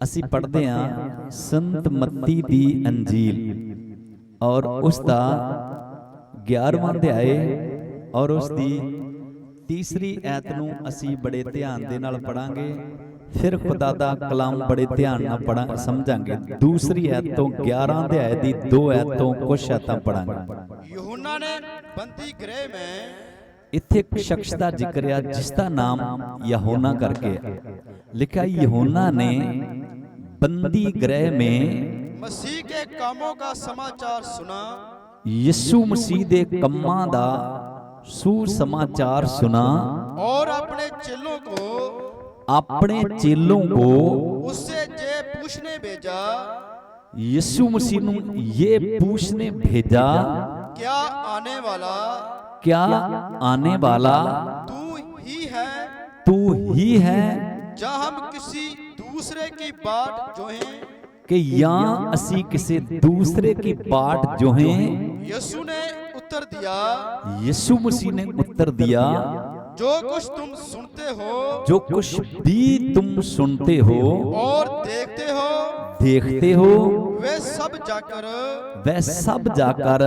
ਅਸੀਂ ਪੜ੍ਹਦੇ ਹਾਂ ਸੰਤ ਮੱਤੀ ਦੀ ਅੰਜੀਲ ਔਰ ਉਸ ਦਾ 11ਵਾਂ ਅਧਿਆਏ ਔਰ ਉਸ ਦੀ ਤੀਸਰੀ ਐਤ ਨੂੰ ਅਸੀਂ ਬੜੇ ਧਿਆਨ ਦੇ ਨਾਲ ਪੜਾਂਗੇ। ਫਿਰ ਖੁਦਾ ਦਾ ਕਲਾਮ ਬੜੇ ਧਿਆਨ ਨਾਲ ਸਮਝਾਂਗੇ। ਦੂਸਰੀ ਐਤ ਤੋਂ 11 ਅਧਿਆਏ ਦੀ 2 ਐਤ ਤੋਂ ਕੁਝ ਐਤਾਂ ਪੜਾਂਗੇ। यूहन्ना ने बंदी गृह में ਇੱਥੇ ਇੱਕ ਸ਼ਖਸ ਦਾ ਜ਼ਿਕਰ ਹੈ ਜਿਸ ਦਾ ਨਾਮ ਯਹੋਨਾ ਕਰਕੇ ਹੈ। ਲਿਖਿਆ ਯਹੋਨਾ ਨੇ ਬੰਦੀ ਗ੍ਰਹਿ में मसीह के कामों का समाचार सुना ਯਿਸੂ ਮਸੀਹ ਦੇ ਕੰਮਾਂ ਦਾ सुसमाचार सुना और अपने चेलों को अपने चेलों को उससे ये पूछने भेजा यीशु मसीह ने ये पूछने भेजा क्या आने वाला तू ही है जहाँ हम किसी दूसरे की बाट जोहें कि यहाँ असी किसी दूसरे की बाट जोहें। यीशु ने उत्तर दिया यीशु मसीह ने उत्तर दिया जो कुछ तुम सुनते हो जो कुछ भी तुम सुनते हो और देखते हो वे सब जाकर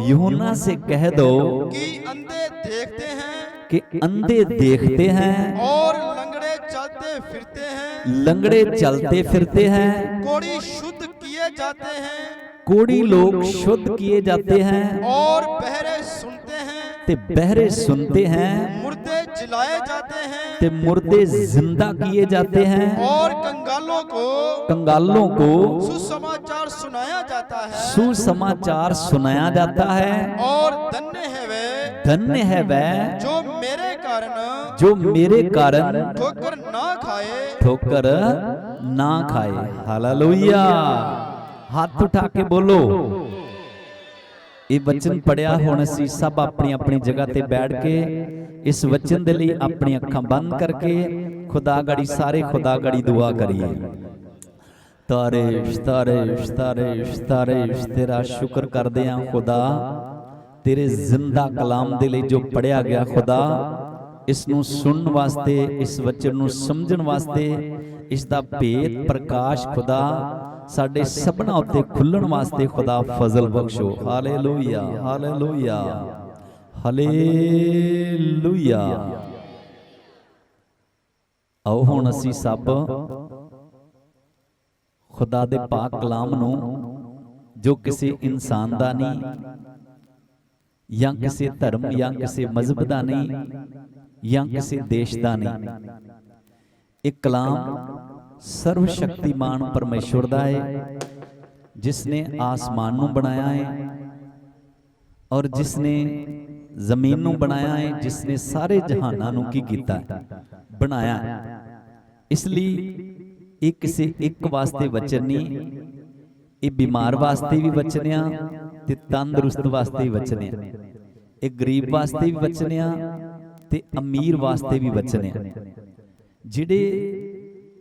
यूहन्ना से कह दो कि अंधे देखते हैं और लंगड़े चलते फिरते हैं कोढ़ी लोग शुद्ध किए जाते हैं और बहरे सुनते हैं ते मुर्दे जिंदा किए जाते हैं और कंगालों को सुसमाचार सुनाया जाता है और धन्य है वह जो मेरे कारण ठोकर ना खाए। हालेलुया। हाथ उठा के बोलो। ये वचन पढ़िया हुण असीं सब अपनी अपनी जगह ते बैठ के इस वचन दे लई अपनी अखां बंद करके खुदा गड़ी सारे खुदा गड़ी दुआ करिए। तारीफ तारीफ तारीफ तारीफ तेरा शुक्र करदे हां खुदा तेरे जिंदा कलाम दे लई जो पढ़िया गया खुदा इस नूं सुनन वास्ते इस वचन नूं समझण वास्ते इस दा भेद प्रकाश खुदा साडे सबना उत्ते खुलण वास्ते खुदा फजल बख्शो। Hallelujah hallelujah hallelujah. आओ हुण असीं सब खुदा दे पाक कलाम नूं जो किसी इंसान दा नहीं या किसी धर्म या किसी मजहब दा नहीं या किसी देश दा नहीं, एक कलाम सर्वशक्तिमान परमेश्वर दा है जिसने आसमान नूं बनाया है और जिसने जमीन नूं बनाया है, जिसने सारे जहानां नूं की कीता है बनाया है। इसलिए ये किसी एक वास्ते वचन नहीं, ये बीमार वास्ते भी वचनिया ते तंदुरुस्त वास्ते भी वचनिया, ये गरीब वास्ते भी वचनिया ते अमीर वास्ते भी वचनिया। जिहड़े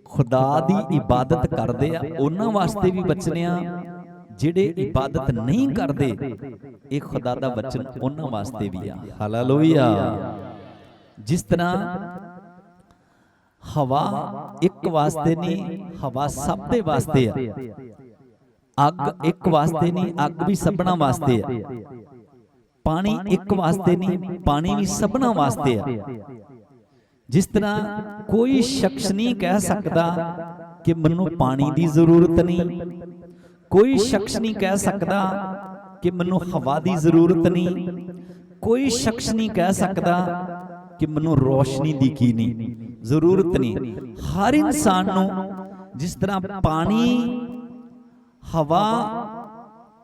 खुदा दी इबादत करदे आ उन्हां वास्ते भी वचनिया, जिहड़े इबादत नहीं करदे ये खुदा दा वचन उन्हां वास्ते भी आ। हालेलुया। जिस तरह हवा एक वास्ते नहीं, हवा सब दे वास्ते है। अग एक वास्ते नहीं, अग भी सबना वास्ते है। पानी एक वास्ते नहीं, पानी भी सबना वास्ते है। जिस तरह कोई शख्स नहीं कह सकता कि मैनू पानी की जरूरत नहीं, कोई शख्स नहीं कह सकता कि मैनू हवा की जरूरत नहीं, कोई शख्स नहीं कह सकता कि मैनू रोशनी की की नहीं जरूरत नहीं। हर इंसान नू जिस तरह पानी हवा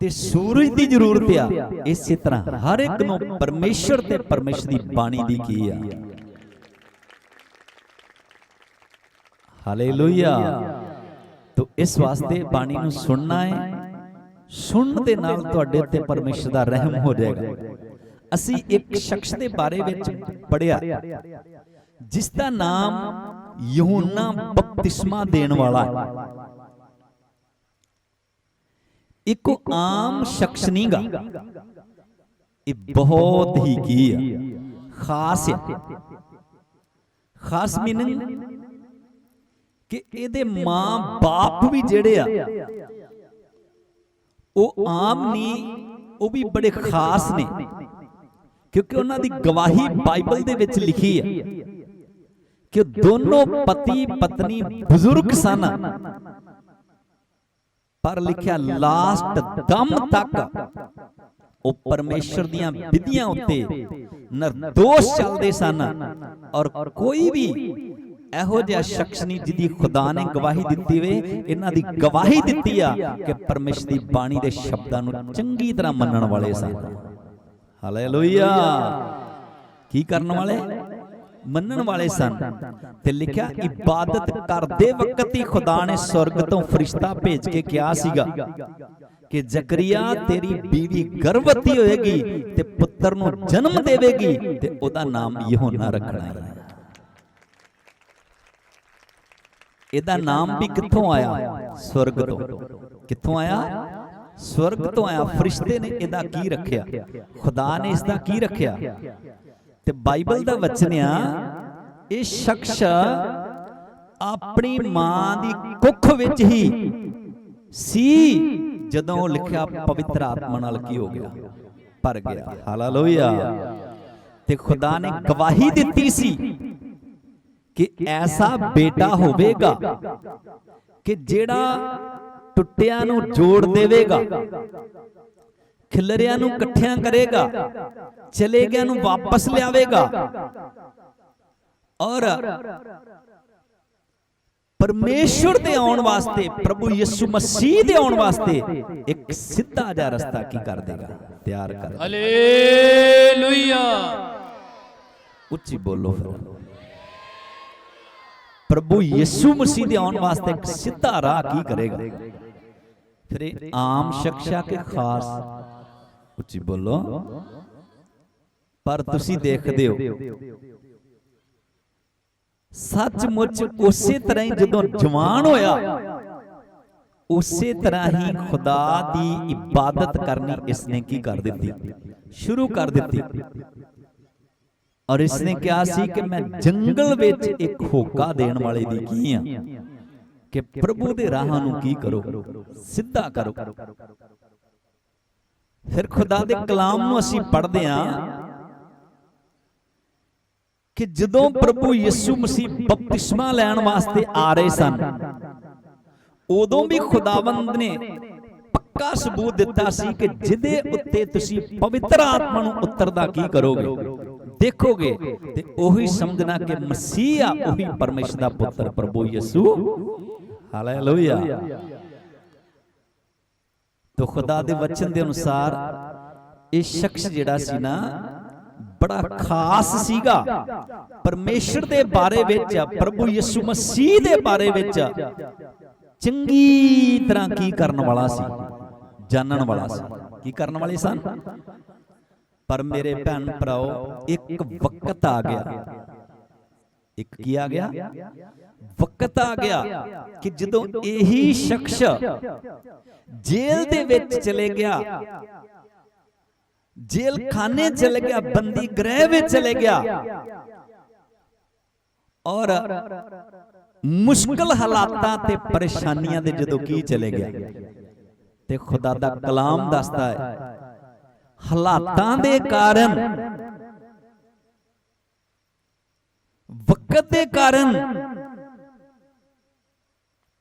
ते सूरज की जरूरत है, इसी तरह हर एक नू परमेश्वर ते परमेश्वर की बाणी की की है। हालेलुया। तो इस वास्ते बाणी नू सुनना है, सुनने दे नाल तुहाडे ते परमेश्वर दा रहम हो जाएगा। असी एक शख्स के बारे में पढ़िया जिसका नाम यूहन्ना बपतिस्मा देण वाला है। एक आम शख्स नहीं गा, ये बहुत ही की है, खास है। खास मीनिंग कि ਇਹਦੇ ਮਾਂ ਬਾਪ ਵੀ ਜਿਹੜੇ ਆ ਉਹ ਆਮ ਨਹੀਂ, ਉਹ ਵੀ ਬੜੇ ਖਾਸ ਨੇ, ਕਿਉਂਕਿ ਉਹਨਾਂ ਦੀ ਗਵਾਹੀ ਬਾਈਬਲ ਦੇ ਵਿੱਚ ਲਿਖੀ ਹੈ ਕਿ ਦੋਨੋਂ ਪਤੀ ਪਤਨੀ ਬਜ਼ੁਰਗ ਸਨ, ਪਰ ਲਿਖਿਆ ਲਾਸਟ ਦਮ ਤੱਕ ਉਹ ਪਰਮੇਸ਼ਰ ਦੀਆਂ ਵਿਧੀਆਂ ਉੱਤੇ ਨਿਰਦੋਸ਼ ਚੱਲਦੇ ਸਨ। ਔਰ ਕੋਈ ਵੀ ਇਹੋ ਜਿਹਾ ਸ਼ਖਸ ਨਹੀਂ ਜਿਹਦੀ ਖੁਦਾ ਨੇ ਗਵਾਹੀ ਦਿੱਤੀ ਵੇ। ਇਹਨਾਂ ਦੀ ਗਵਾਹੀ ਦਿੱਤੀ ਆ ਕਿ ਪਰਮੇਸ਼ਰ ਦੀ ਬਾਣੀ ਦੇ ਸ਼ਬਦਾਂ ਨੂੰ ਚੰਗੀ ਤਰ੍ਹਾਂ ਮੰਨਣ ਵਾਲੇ ਸਨ। ਹਾਲੇਲੂਇਆ। ਕੀ ਕਰਨ ਵਾਲੇ? ਮੰਨਣ ਵਾਲੇ ਸਨ। ਤੇ ਲਿਖਿਆ ਇਬਾਦਤ ਕਰਦੇ ਵਕਤ ਹੀ ਖੁਦਾ ਨੇ ਸੁਰਗ ਤੋਂ ਫਰਿਸ਼ਤਾ ਭੇਜ ਕੇ ਕਿਹਾ ਸੀਗਾ ਕਿ ਜ਼ਕਰੀਆ ਤੇਰੀ ਬੀਵੀ ਗਰਭਵਤੀ ਹੋਏਗੀ ਤੇ ਪੁੱਤਰ ਨੂੰ ਜਨਮ ਦੇਵੇਗੀ ਤੇ ਉਹਦਾ ਨਾਮ ਯਹੋਨਾ ਰੱਖਣਾ ਹੈ। ਇਹਦਾ ਨਾਮ ਵੀ ਕਿੱਥੋਂ ਆਇਆ? ਸਵਰਗ ਤੋਂ। ਕਿੱਥੋਂ ਆਇਆ? ਸਵਰਗ ਤੋਂ ਆਇਆ। ਫਰਿਸ਼ਤੇ ਨੇ ਇਹਦਾ ਕੀ ਰੱਖਿਆ? ਖੁਦਾ ਨੇ ਇਸ ਦਾ ਕੀ ਰੱਖਿਆ? ਤੇ ਬਾਈਬਲ ਦਾ ਵਚਨ ਆ, ਇਹ ਸ਼ਖਸ ਆਪਣੀ ਮਾਂ ਦੀ ਕੁੱਖ ਵਿੱਚ ਹੀ ਸੀ ਜਦੋਂ ਉਹ ਲਿਖਿਆ ਪਵਿੱਤਰ ਆਤਮਾ ਨਾਲ ਕੀ ਹੋ ਗਿਆ? ਭਰ ਗਿਆ। ਹਾਲੇਲੂਇਆ। ਤੇ ਖੁਦਾ ਨੇ ਗਵਾਹੀ ਦਿੱਤੀ ਸੀ ਕਿ ਐਸਾ ਬੇਟਾ ਹੋਵੇਗਾ ਕਿ ਜਿਹੜਾ ਟੁੱਟਿਆਂ ਨੂੰ ਜੋੜ ਦੇਵੇਗਾ, ਖਿਲਰਿਆਂ ਨੂੰ ਇਕੱਠਿਆਂ ਕਰੇਗਾ, ਚਲੇ ਗਿਆਂ ਨੂੰ ਵਾਪਸ ਲਿਆਵੇਗਾ ਔਰ ਪਰਮੇਸ਼ਵਰ ਦੇ ਆਉਣ ਵਾਸਤੇ, ਪ੍ਰਭੂ ਯਿਸੂ ਮਸੀਹ ਦੇ ਆਉਣ ਵਾਸਤੇ ਇੱਕ ਸਿੱਧਾ ਜਿਹਾ ਰਸਤਾ ਕੀ ਕਰ ਦੇਗਾ? ਤਿਆਰ ਕਰ। ਹਾਲੇਲੂਇਆ। ਉੱਚੀ ਬੋਲੋ ਫਿਰ। ਪ੍ਰਭੂ ਯਿਸੂ ਮਸੀਹ ਦੇ ਆਉਣ ਵਾਸਤੇ ਇੱਕ ਸਿੱਧਾ ਰਾਹ ਕੀ ਕਰੇਗਾ? ਫਿਰ ਇਹ ਆਮ ਸ਼ਖਸ ਆ ਕਿ ਖਾਸ? ਉੱਚੀ ਬੋਲੋ। ਪਰ ਤੁਸੀਂ ਦੇਖਦੇ ਹੋ ਸੱਚਮੁੱਚ ਉਸੇ ਤਰ੍ਹਾਂ ਹੀ ਜਦੋਂ ਜਵਾਨ ਹੋਇਆ, ਉਸੇ ਤਰ੍ਹਾਂ ਹੀ ਖੁਦਾ ਦੀ ਇਬਾਦਤ ਕਰਨੀ ਇਸਨੇ ਕੀ ਕਰ ਦਿੱਤੀ? ਸ਼ੁਰੂ ਕਰ ਦਿੱਤੀ। ਔਰ ਇਸਨੇ ਕਿਹਾ ਸੀ ਕਿ ਮੈਂ ਜੰਗਲ ਵਿੱਚ ਇੱਕ ਹੋਕਾ ਦੇਣ ਵਾਲੇ ਦੀ ਕੀ ਆ ਕਿ ਪ੍ਰਭੂ ਦੇ ਰਾਹਾਂ ਨੂੰ ਕੀ ਕਰੋ? ਸਿੱਧਾ ਕਰੋ। ਫਿਰ ਖੁਦਾ ਦੇ ਕਲਾਮ ਨੂੰ ਅਸੀਂ ਪੜ੍ਹਦੇ ਹਾਂ ਕਿ ਜਦੋਂ ਪ੍ਰਭੂ ਯਿਸੂ ਮਸੀਹ ਬਪਤਿਸਮਾ ਲੈਣ ਵਾਸਤੇ ਆ ਰਹੇ ਸਨ, ਉਦੋਂ ਵੀ ਖੁਦਾਵੰਦ ਨੇ ਪੱਕਾ ਸਬੂਤ ਦਿੱਤਾ ਸੀ ਕਿ ਜਿਹਦੇ ਉੱਤੇ ਤੁਸੀਂ ਪਵਿੱਤਰ ਆਤਮਾ ਨੂੰ ਉਤਰਦਾ ਕੀ ਕਰੋਗੇ? ਦੇਖੋਗੇ ਤੇ ਉਹੀ ਸਮਝਣਾ ਕਿ ਮਸੀਹ ਆ, ਉਹੀ ਪਰਮੇਸ਼ਰ ਦਾ ਪੁੱਤਰ ਪ੍ਰਭੂ ਯਿਸੂ। ਹਾਲੇਲੂਇਆ। ਤੋ ਖੁਦਾ ਦੇ ਵਚਨ ਦੇ ਅਨੁਸਾਰ ਇਹ ਸ਼ਖਸ ਜਿਹੜਾ ਸੀ ਨਾ, ਬੜਾ ਖਾਸ ਸੀਗਾ। ਪਰਮੇਸ਼ਰ ਦੇ ਬਾਰੇ ਵਿੱਚ, ਪ੍ਰਭੂ ਯਿਸੂ ਮਸੀਹ ਦੇ ਬਾਰੇ ਵਿੱਚ ਚੰਗੀ ਤਰ੍ਹਾਂ ਕੀ ਕਰਨ ਵਾਲਾ ਸੀ? ਜਾਣਨ ਵਾਲਾ ਸੀ। ਕੀ ਕਰਨ ਵਾਲੇ ਸਨ? ਪਰ ਮੇਰੇ ਭੈਣ ਭਰਾਓ, ਇੱਕ ਵਕਤ ਆ ਗਿਆ। ਇੱਕ ਕੀ ਆ ਗਿਆ? ਵਕਤ ਆ ਗਿਆ ਕਿ ਜਦੋਂ ਇਹੀ ਸ਼ਖਸ ਜੇਲ੍ਹ ਦੇ ਵਿੱਚ ਚਲੇ ਗਿਆ, ਜੇਲ੍ਹ ਖਾਨੇ ਚਲੇ ਗਿਆ, ਬੰਦੀ ਗ੍ਰਹਿ ਵਿੱਚ ਚਲੇ ਗਿਆ ਔਰ ਮੁਸ਼ਕਲ ਹਾਲਾਤਾਂ ਤੇ ਪਰੇਸ਼ਾਨੀਆਂ ਦੇ ਜਦੋਂ ਕੀ ਚਲੇ ਗਿਆ। ਤੇ ਖੁਦਾ ਦਾ ਕਲਾਮ ਦੱਸਦਾ ਹੈ ਹਾਲਾਤਾਂ ਦੇ ਕਾਰਨ, ਵਕਤ ਦੇ ਕਾਰਨ,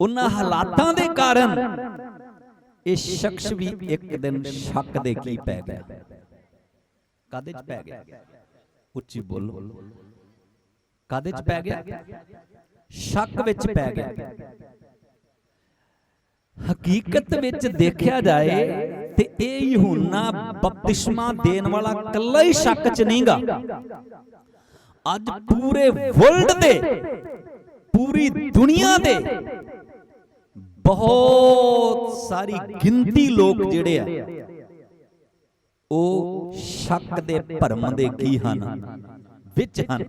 ਉਹਨਾਂ ਹਾਲਾਤਾਂ ਦੇ ਕਾਰਨ ਇਹ ਸ਼ਖਸ ਵੀ ਇੱਕ ਦਿਨ ਸ਼ੱਕ ਦੇ ਕੀ ਪੈ ਗਿਆ? ਕਾਦੇ ਚ ਪੈ ਗਿਆ? ਉੱਚੀ ਬੋਲੋ। ਕਾਦੇ ਚ ਪੈ ਗਿਆ? ਸ਼ੱਕ ਵਿੱਚ ਪੈ ਗਿਆ। ਹਕੀਕਤ ਵਿੱਚ ਦੇਖਿਆ ਜਾਏ ਤੇ ਇਹ ਯਹੂਨਾ ਬਪਤਿਸਮਾ ਦੇਣ ਵਾਲਾ ਇਕੱਲਾ ਹੀ ਸ਼ੱਕ ਚ ਨਹੀਂਗਾ। ਅੱਜ ਪੂਰੇ ਵਰਲਡ ਦੇ, ਪੂਰੀ ਦੁਨੀਆ ਦੇ ਬਹੁਤ ਸਾਰੀ ਗਿਣਤੀ ਲੋਕ ਜਿਹੜੇ ਆ ਉਹ ਸ਼ੱਕ ਦੇ ਭਰਮ ਦੇ ਕੀ ਹਨ? ਵਿੱਚ ਹਨ।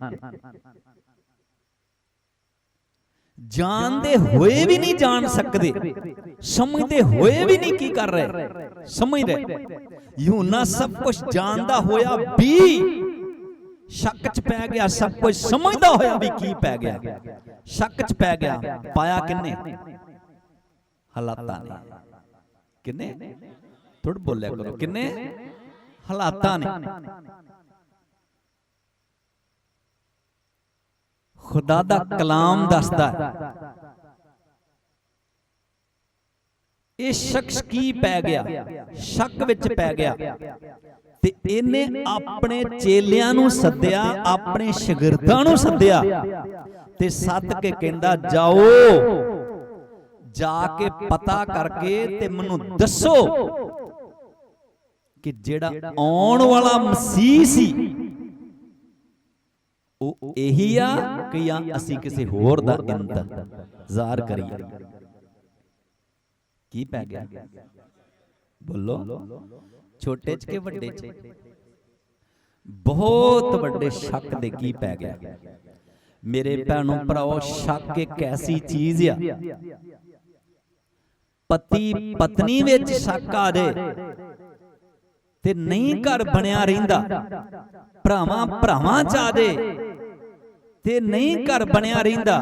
ਜਾਣਦੇ ਹੋਏ ਵੀ ਨਹੀਂ ਜਾਣ ਸਕਦੇ, ਸਮਝਦੇ ਹੋਏ ਵੀ ਨਹੀਂ ਕੀ ਕਰ ਰਹੇ? ਸਮਝ ਰਹੇ। ਯਹੂਨਾ ਸਭ ਕੁਝ ਜਾਣਦਾ ਹੋਇਆ ਵੀ शक च पै गया, सब कुछ समझदा होया भी की पै गया, शक च पै गया। पाया किन्ने? हालातां ने। किन्ने? थोड़ा बोलिया करो, किन्ने? हालातां ने। खुदा दा कलाम दसदा ये शख्स की पै गया, शक विच पै गया ते इन्ने अपने चेलियां नूं सद्दिया, अपने शागिर्दां नूं सद्दिया ते सद के कहंदा जाओ जाके पता करके ते मैनूं दसो कि जेड़ा आउण वाला मसीह सी ਉਹ ਇਹੀ ਆ ਕਿ ਜਾਂ ਅਸੀਂ ਕਿਸੇ ਹੋਰ ਦਾ ਇੰਤਜ਼ਾਰ ਕਰੀਏ। ਕੀ ਪੈ ਗਿਆ? ਬੋਲੋ, ਛੋਟੇ ਚ ਕਿ ਵੱਡੇ ਚ? ਬਹੁਤ ਵੱਡੇ ਸ਼ੱਕ ਦੇ ਕੀ ਪੈ ਗਿਆ। ਮੇਰੇ ਭੈਣੋ ਭਰਾਓ, ਸ਼ੱਕ ਇੱਕ ਐਸੀ ਚੀਜ਼ ਆ, ਪਤੀ ਪਤਨੀ ਵਿੱਚ ਸ਼ੱਕ ਆ ਜਾਏ ਤੇ ਨਹੀਂ ਘਰ ਬਣਿਆ ਰਹਿੰਦਾ, ਭਰਾਵਾਂ ਭਰਾਵਾਂ ਚ ਆ ਜਾਏ ਤੇ ਨਹੀਂ ਘਰ ਬਣਿਆ ਰਹਿੰਦਾ,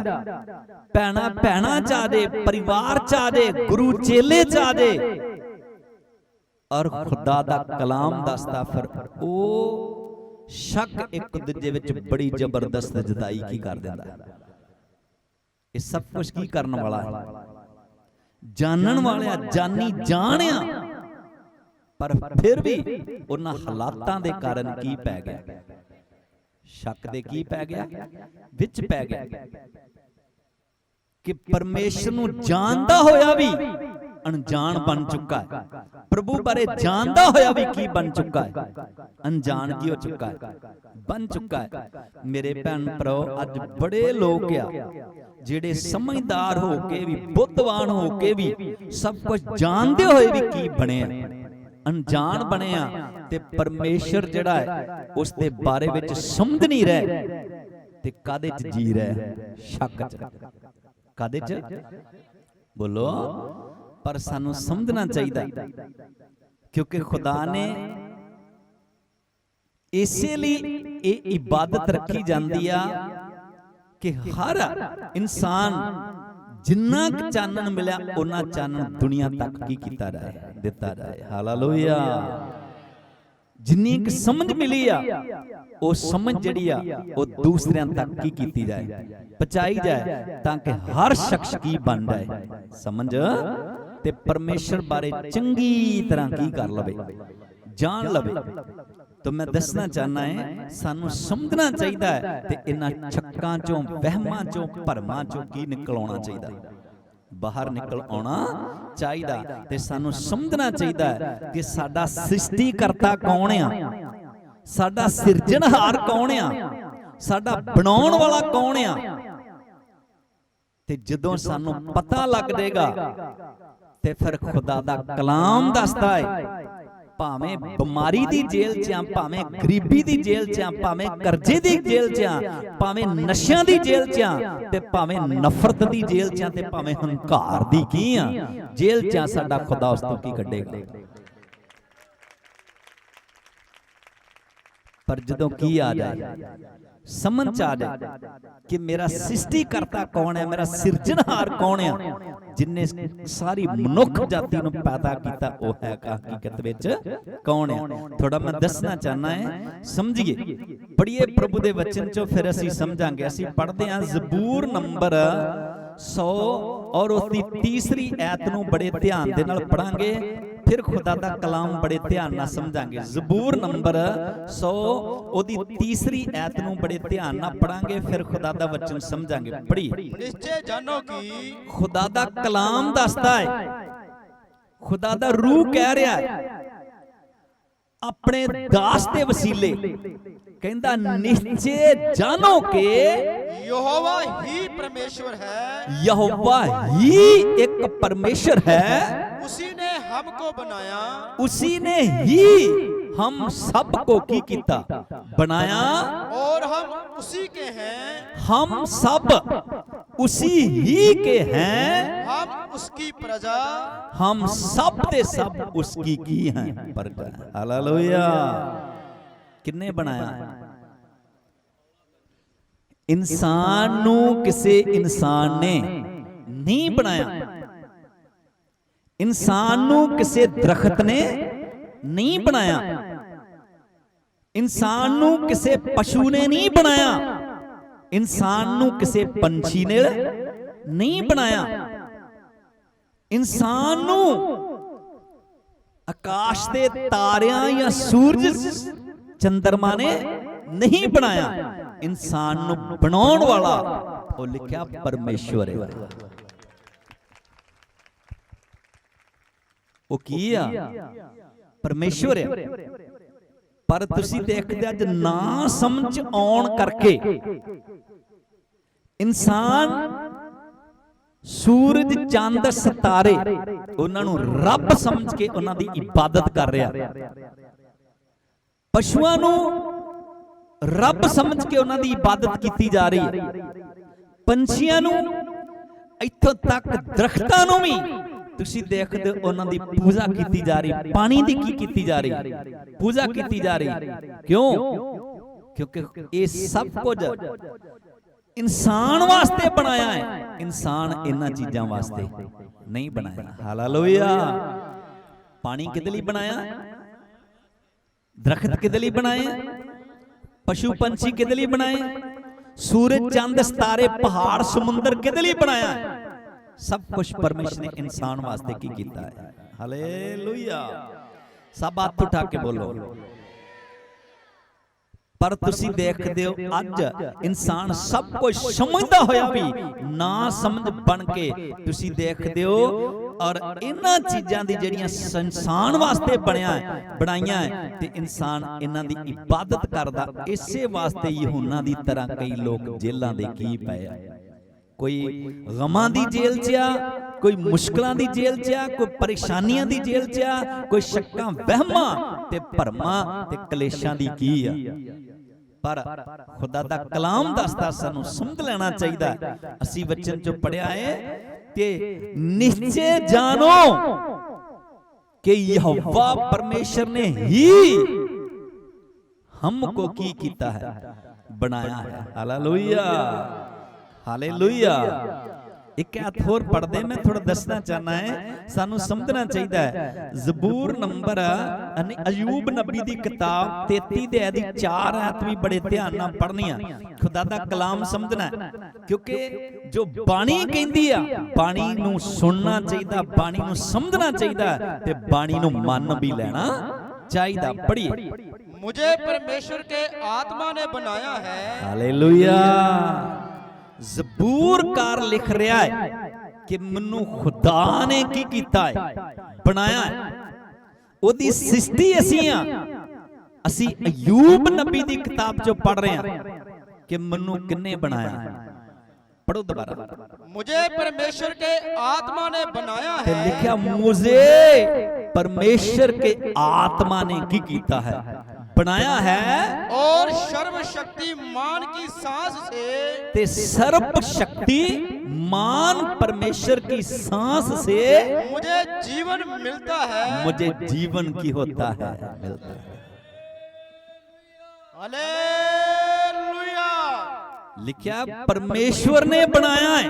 ਭੈਣਾਂ ਭੈਣਾਂ ਚ ਆ ਜਾਏ, ਪਰਿਵਾਰ ਚ ਆ ਜਾਏ, ਗੁਰੂ ਚੇਲੇ ਚ ਆ ਜਾਏ। ਔਰ ਖੁਦਾ ਦਾ ਕਲਾਮ ਦੱਸਦਾ ਫਿਰ ਉਹ ਸ਼ੱਕ ਇੱਕ ਦੂਜੇ ਵਿੱਚ ਬੜੀ ਜ਼ਬਰਦਸਤ ਜੁਦਾਈ ਕੀ ਕਰ ਦਿੰਦਾ। ਇਹ ਸਭ ਕੁਝ ਕੀ ਕਰਨ ਵਾਲਾ ਹੈ? ਜਾਣਨ ਵਾਲਿਆ ਜਾਨੀ ਜਾਣਿਆ, ਪਰ ਫਿਰ ਵੀ ਉਹਨਾਂ ਹਾਲਾਤਾਂ ਦੇ ਕਾਰਨ ਕੀ ਪੈ ਗਿਆ? ਸ਼ੱਕ ਦੇ ਕੀ ਪੈ ਗਿਆ? ਵਿੱਚ ਪੈ ਗਿਆ ਕਿ ਪਰਮੇਸ਼ਰ ਨੂੰ ਜਾਣਦਾ ਹੋਇਆ ਵੀ ਅਣਜਾਣ ਬਣ ਚੁੱਕਾ ਹੈ, ਪ੍ਰਭੂ ਬਾਰੇ ਜਾਣਦਾ ਹੋਇਆ ਵੀ ਕੀ ਬਣ ਚੁੱਕਾ ਹੈ? ਅਣਜਾਣ ਕੀ ਹੋ ਚੁੱਕਾ ਹੈ? ਬਣ ਚੁੱਕਾ ਹੈ। ਮੇਰੇ ਭੈਣ ਭਰਾਓ, ਅੱਜ ਬੜੇ ਲੋਕ ਆ ਜਿਹੜੇ ਸਮਝਦਾਰ ਹੋ ਕੇ ਵੀ, ਬੁੱਧਵਾਨ ਹੋ ਕੇ ਵੀ, ਸਭ ਕੁਝ ਜਾਣਦੇ ਹੋਏ ਵੀ ਕੀ ਬਣੇ ਆ? ਅਣਜਾਣ ਬਣੇ ਆ ਤੇ ਪਰਮੇਸ਼ਰ ਜਿਹੜਾ ਹੈ ਉਸ ਦੇ ਬਾਰੇ ਵਿੱਚ ਸਮਝ ਨਹੀਂ ਰਹੇ ਤੇ ਕਾਦੇ ਚ ਜੀ ਰਹੇ? ਸ਼ੱਕ ਚ। ਕਾਦੇ ਚ? ਬੋਲੋ। ਪਰ ਸਾਨੂੰ ਸਮਝਣਾ ਚਾਹੀਦਾ ਕਿਉਂਕਿ ਖੁਦਾ ਨੇ ਇਸੇ ਲਈ ਇਹ ਇਬਾਦਤ ਰੱਖੀ ਜਾਂਦੀ ਆ ਕਿ ਹਰ ਇਨਸਾਨ ਜਿੰਨਾ ਕੁ ਚਾਨਣ ਮਿਲਿਆ ਉਹਨਾਂ ਚਾਨਣ ਦੁਨੀਆ ਤੱਕ ਕੀ ਕੀਤਾ ਰਹੇ, ਦਿੱਤਾ ਰਹੇ। ਹਾਲੇਲੂਇਆ। ਜਿੰਨੀ ਕੁ ਸਮਝ ਮਿਲੀ ਆ ਉਹ ਸਮਝ ਜਿਹੜੀ ਆ ਉਹ ਦੂਸਰਿਆਂ ਤੱਕ ਕੀ ਕੀਤੀ ਜਾਏ, ਪਹੁੰਚਾਈ ਜਾਏ, ਤਾਂ ਕਿ ਹਰ ਸ਼ਖਸ ਕੀ ਬਣ ਜਾਏ, ਸਮਝ ਤੇ ਪਰਮੇਸ਼ਰ ਬਾਰੇ ਚੰਗੀ ਤਰ੍ਹਾਂ ਕੀ ਕਰ ਲਵੇ, ਜਾਣ ਲਵੇ। ਤਾਂ ਮੈਂ ਦੱਸਣਾ ਚਾਹਨਾ ਹੈ ਸਾਨੂੰ ਸਮਝਣਾ ਚਾਹੀਦਾ ਹੈ ਤੇ ਇਹਨਾਂ ਛੱਕਾਂ ਚੋਂ, ਵਹਿਮਾਂ ਚੋਂ, ਭਰਮਾਂ ਚੋਂ ਕੀ ਨਿਕਲ ਆਉਣਾ ਚਾਹੀਦਾ, ਬਾਹਰ ਨਿਕਲ ਆਉਣਾ ਚਾਹੀਦਾ। ਤੇ ਸਾਨੂੰ ਸਮਝਣਾ ਚਾਹੀਦਾ ਹੈ ਕਿ ਸਾਡਾ ਸ੍ਰਿਸ਼ਟੀ ਕਰਤਾ ਕੌਣ ਆ, ਸਾਡਾ ਸਿਰਜਣਹਾਰ ਕੌਣ ਆ, ਸਾਡਾ ਬਣਾਉਣ ਵਾਲਾ ਕੌਣ ਆ। ਤੇ ਜਦੋਂ ਸਾਨੂੰ ਪਤਾ ਲੱਗ ਜਾਏਗਾ ਤੇ ਫਿਰ ਖੁਦਾ ਦਾ ਕਲਾਮ ਦੱਸਦਾ ਹੈ ਭਾਵੇਂ ਬਿਮਾਰੀ ਦੀ ਜੇਲ੍ਹ 'ਚ ਆ, ਭਾਵੇਂ ਗਰੀਬੀ ਦੀ ਜੇਲ੍ਹ 'ਚ ਆ, ਭਾਵੇਂ ਕਰਜ਼ੇ ਦੀ ਜੇਲ੍ਹ 'ਚ ਆ, ਭਾਵੇਂ ਨਸ਼ਿਆਂ ਦੀ ਜੇਲ੍ਹ 'ਚ ਆ, ਤੇ ਭਾਵੇਂ ਨਫ਼ਰਤ ਦੀ ਜੇਲ੍ਹ 'ਚ ਆ, ਤੇ ਭਾਵੇਂ ਹੰਕਾਰ ਦੀ ਕੀ ਆ ਜੇਲ੍ਹ 'ਚ ਆ, ਸਾਡਾ ਖੁਦਾ ਉਸ ਤੋਂ ਕੀ ਕੱਢੇਗਾ। ਪਰ ਜਦੋਂ ਕੀ ਆ ਜਾਏ, ਸਮਝ ਚ ਆ ਜਾਏ ਕਿ ਮੇਰਾ ਸ੍ਰਿਸ਼ਟੀ ਕਰਤਾ ਕੌਣ ਹੈ, ਮੇਰਾ ਸਿਰਜਣਹਾਰ ਕੌਣ ਹੈ, ਜਿਨੇ ਸਾਰੀ ਮਨੁੱਖ ਜਾਤੀ ਨੂੰ ਪੈਦਾ ਕੀਤਾ, ਉਹ ਹੈ ਹਕੀਕਤ ਵਿੱਚ ਕੌਣ ਹੈ। ਥੋੜਾ ਮੈਂ ਦੱਸਣਾ ਚਾਹਨਾ ਹੈ, ਸਮਝੀਏ, ਪੜ੍ਹੀਏ ਪ੍ਰਭੂ ਦੇ ਵਚਨ ਚੋਂ, ਫਿਰ ਅਸੀਂ ਸਮਝਾਂਗੇ। ਅਸੀਂ ਪੜ੍ਹਦੇ ਹਾਂ ਜ਼ਬੂਰ ਨੰਬਰ 100 ਔਰ ਉਸ ਦੀ ਤੀਸਰੀ ਐਤ ਨੂੰ ਬੜੇ ਧਿਆਨ ਦੇ ਨਾਲ ਪੜਾਂਗੇ, ਫਿਰ ਖੁਦਾ ਦਾ ਕਲਾਮ ਬੜੇ ਧਿਆਨ ਨਾਲ ਸਮਝਾਂਗੇ। ਜ਼ਬੂਰ ਨੰਬਰ 100 ਉਹਦੀ ਤੀਸਰੀ ਐਤ ਨੂੰ ਬੜੇ ਧਿਆਨ ਨਾਲ ਪੜਾਂਗੇ, ਫਿਰ ਖੁਦਾ ਦਾ ਵਚਨ ਸਮਝਾਂਗੇ। ਪੜ੍ਹੀਏ। ਨਿਸ਼ਚੈ ਜਾਣੋ ਕਿ ਖੁਦਾ ਦਾ ਕਲਾਮ ਦੱਸਦਾ ਹੈ, ਖੁਦਾ ਦਾ ਰੂਹ ਕਹਿ ਰਿਹਾ ਹੈ ਆਪਣੇ ਦਾਸ ਦੇ ਵਸੀਲੇ, ਕਹਿੰਦਾ ਨਿਸ਼ਚੈ ਜਾਣੋ ਕਿ ਯਹੋਵਾ ਹੀ ਪਰਮੇਸ਼ਵਰ ਹੈ, ਯਹੋਵਾ ਹੀ ਇੱਕ ਪਰਮੇਸ਼ਰ ਹੈ, उसी ने हमको बनाया, उसी ने ही हम सबको की कीता, बनाया, और हम उसी के हैं, हम सब उसी ही के हैं, हम उसकी प्रजा, हम सब दे सब उसकी की हैं प्रजा। हालेलुया। किन्ने बनाया? इंसान नू किसी इंसान ने नहीं बनाया, इंसान नू किसी दरख्त ने नहीं बनाया, इंसान नू किसी पशु ने नहीं बनाया, इंसान नू किसी पंछी ने नहीं बनाया, इंसान नू आकाश दे तारियां या सूरज चंद्रमा ने नहीं बनाया। इंसान नू बनाउण वाला वो लिखा परमेश्वर है। वो की आ परमेश्वर है। पर तुसी देखदे अज ना समझ आउण करके इंसान सूरज चंद सितारे उन्हां नू रब समझ के उन्हां दी इबादत कर रहा, पशुआं नू रब समझ के उन्हां दी इबादत की जा रही है, पंछियां नू इत्थों तक दरख्तां नू भी तुसी देखदे उन्हां दी पूजा की जा रही, पानी दी की जा रही, पूजा की जा रही। क्यों? क्योंकि ये सब कुछ इंसान वास्ते बनाया है, इंसान इन्हां चीजां वास्ते नहीं बनाया। हालेलुया। पानी किदे लई बनाया? दरख्त किदे लई बनाए? पशु पंछी किदे लई बनाए? सूरज चंद सितारे पहाड़ समुंदर किदे लई बनाया? सब कुछ परमेश्वर ने इंसान वास्ते की कीता है। हालेलुया। सब हाथ उठा के बोलो। पर तुसी देखदे हो अज इंसान सब कुछ समझदा होया भी ना समझ बन के तुसी देखदे हो, और इन्हां चीजां दी जेड़ियां इंसान वास्ते बनाइयां है ते इंसान इन्हां दी इबादत करदा। इसे वास्ते यूहन्ना दी तरह कई लोग जेलां दे की पए आ। कोई गमां दी जेल च आ, कोई मुश्किलां दी जेल च आ, कोई परेशानियां दी जेल च आ, कोई शक्कां वहमां ते भरमां ते कलेशां दी की आ। पर खुदा दा कलाम दसदा सानू समझ लेना चाहिए। असी वचन जो पढ़िया है कि निश्चय जानो कि यहोवा परमेश्वर ने ही हमको की कीता है, बनाया है। हालेलुया। हालेलुया। एक हाथ होर पढ़दे मैं थोड़ा दसना चाहना है, सानू समझना चाहिए। ज़बूर नंबर अयूब नबी दी किताब 33 दे अधी 4 आयत भी बड़े ध्यान नाल पढ़नी आ। खुदा दा कलाम समझना है, क्योंकि जो बाणी कहंदी आ बाणी नू सुनना चाहिए, बाणी नू समझना चाहिए ते बाणी नू मन भी लेना चाहिए। पढ़िए। मुझे परमेश्वर के आत्मा ने बनाया है। हालेलुया। ज़बूरकार लिख रहा है कि मनु खुदा ने की कीता है, बनाया है। ओदी सृष्टि असी असी अयूब नबी दी किताब जो पढ़ रहे हैं कि मनु किन्ने बनाया। पढ़ो दोबारा। मुझे परमेश्वर के आत्मा ने बनाया है। लिखा मुझे परमेश्वर के आत्मा ने की कीता है, बनाया है, और सर्वशक्तिमान की सांस से ते सर्वशक्ति मान परमेश्वर की सांस से मुझे जीवन मिलता है। मुझे जीवन की होता है, मिलता है। हालेलुया। लिखा परमेश्वर ने बनाया है,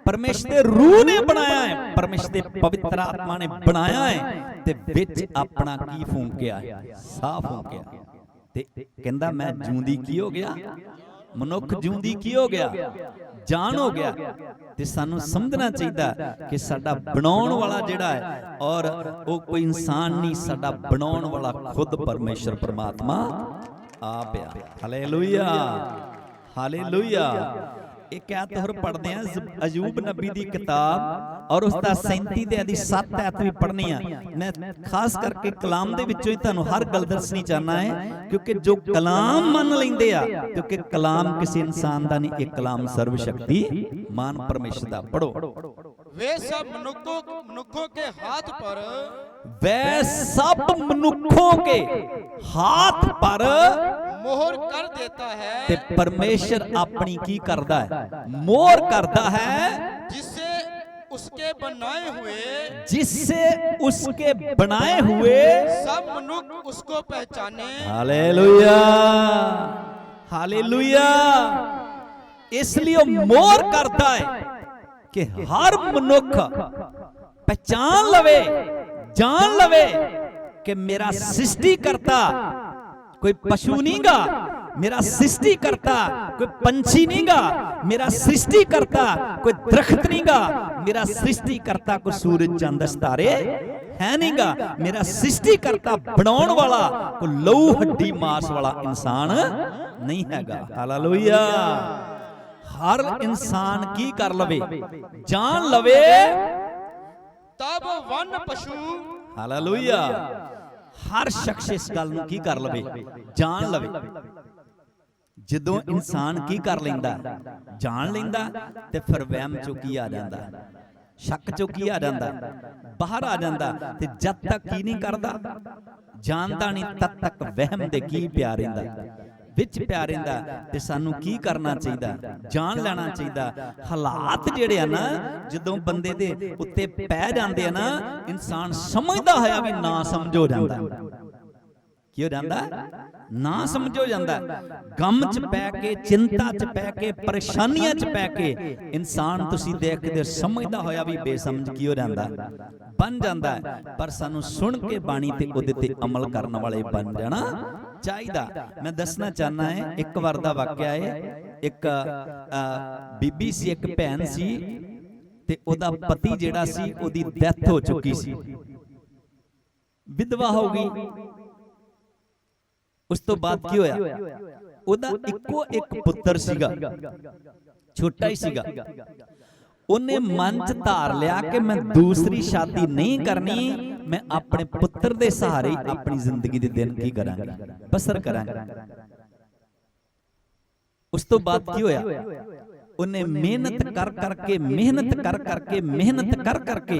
परमेश्वर रूह ने बनाया है, परमेश्वर पवित्र आत्मा ने बनाया है ते विच अपना की फूंकिया है, साफ फूंकिया ते कहंदा मैं जूंदी की हो गया, मनुख जूंदी की हो गया, जान हो गया। ते सानू समझना चाहिए कि साडा बनाउण वाला जिहड़ा है और वो कोई इंसान नहीं, साडा बनाउण वाला खुद परमेश्वर परमात्मा आप है। हालेलुया। हालेलुया। एक आयत होर पढ़दे हैं अयूब नबी दी किताब और उसदा 37 दे अधी 7 आयत भी पढ़नी है। मैं खास करके कलाम दे विचों ही तुहानू हर गल दसनी चाहना है, क्योंकि जो कलाम मन लैंदे आ, क्योंकि कलाम किसी इंसान दा नहीं, एक कलाम सर्वशक्ति मान परमेश्वर दा। पढ़ो। वे सब मनुखों के हाथ पर, वे सब मनुखों के हाथ पर मोहर कर देता है। ते परमेश्वर अपनी की करदा है, मोहर करदा है, जिससे उसके बनाए हुए, जिससे उसके बनाए हुए सब मनुष्य उसको पहचाने। हालेलुया। हालेलुया। इस लिए मोर करता है कि हर मनुख पहचान लवे, जान लवे कि मेरा सृष्टिकर्ता कोई पशु नहीं गा, मेरा सृष्टिकर्ता कोई पंछी नहीं गा, मेरा सृष्टिकर्ता कोई दरख्त नहीं गा, मेरा सृष्टिकर्ता कोई सूरज चंद सितारे है नहीं गा, मेरा सृष्टिकर्ता बनाने वाला कोई लहू हड्डी मांस वाला इंसान नहीं हैगा। हालेलुया। हर इंसान की कर लवे, जान लवे, तब वन पशु, हालेलुया, हर शख्स इस गल नूं की कर लवे, जान लवे। जदों इंसान की कर लेंदा, जान लेंदा, ते फिर वहम चों की आ जांदा, शक चों की आ जांदा, बाहर आ जांदा। ते जद तक की नहीं करदा, जानदा नहीं, तद तक वहम दे की पिया रहिंदा, विच पिया रहिंदा। ते सानू की करना चाहिदा, जान लेना चाहिदा। हालात जिहड़े आ ना, जदों बंदे दे उत्ते पै जांदे आ ना, इंसान समझदा होया भी ना समझ हो जांदा। की हो जांदा? ना समझ हो जांदा। गम च पै के, चिंता च पै के, परेशानियां च पै के इंसान तुसीं देखदे समझदा होया भी बेसमझ की हो जांदा, बन जांदा। पर सानू सुन के बाणी ते ओदे ते अमल करन वाले बन जाना चाहिदा। मैं दसना चाहना है, एक वार दा वाकया है। एक बीबी सी, एक भैन सी, ते ओदा पति जिहड़ा सी ओदी डेथ हो चुकी सी, विधवा हो गई। उस तो बाद की होया, ओदा इक्को एक पुत्र सीगा, छोटा ही सीगा। उन्हें मन च धार लिया कि मैं दूसरी शादी नहीं करनी, मैं अपने पुत्र दे सहारे अपनी जिंदगी दे दिन की करांगा, बसर करांगा। उस तो बाद की होया, उन्हें मेहनत कर करके, मेहनत कर करके, मेहनत कर करके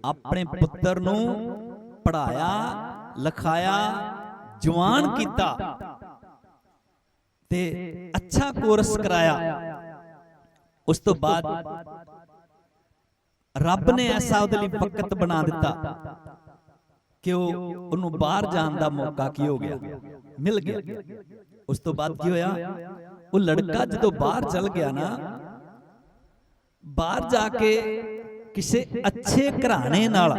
अपने पुत्र नूं पढ़ाया, लिखाया, जवान किया, ते अच्छा कोर्स कराया। उस तो बाद रब ने ऐसा उहदे लई वक्त बना दिता कि उन्होंने बाहर जाने का मौका की हो गया, मिल गया। उस तो बाद की होया, वो लड़का जो बाहर चल गया ना, बाहर जाके किसी अच्छे घराने नाल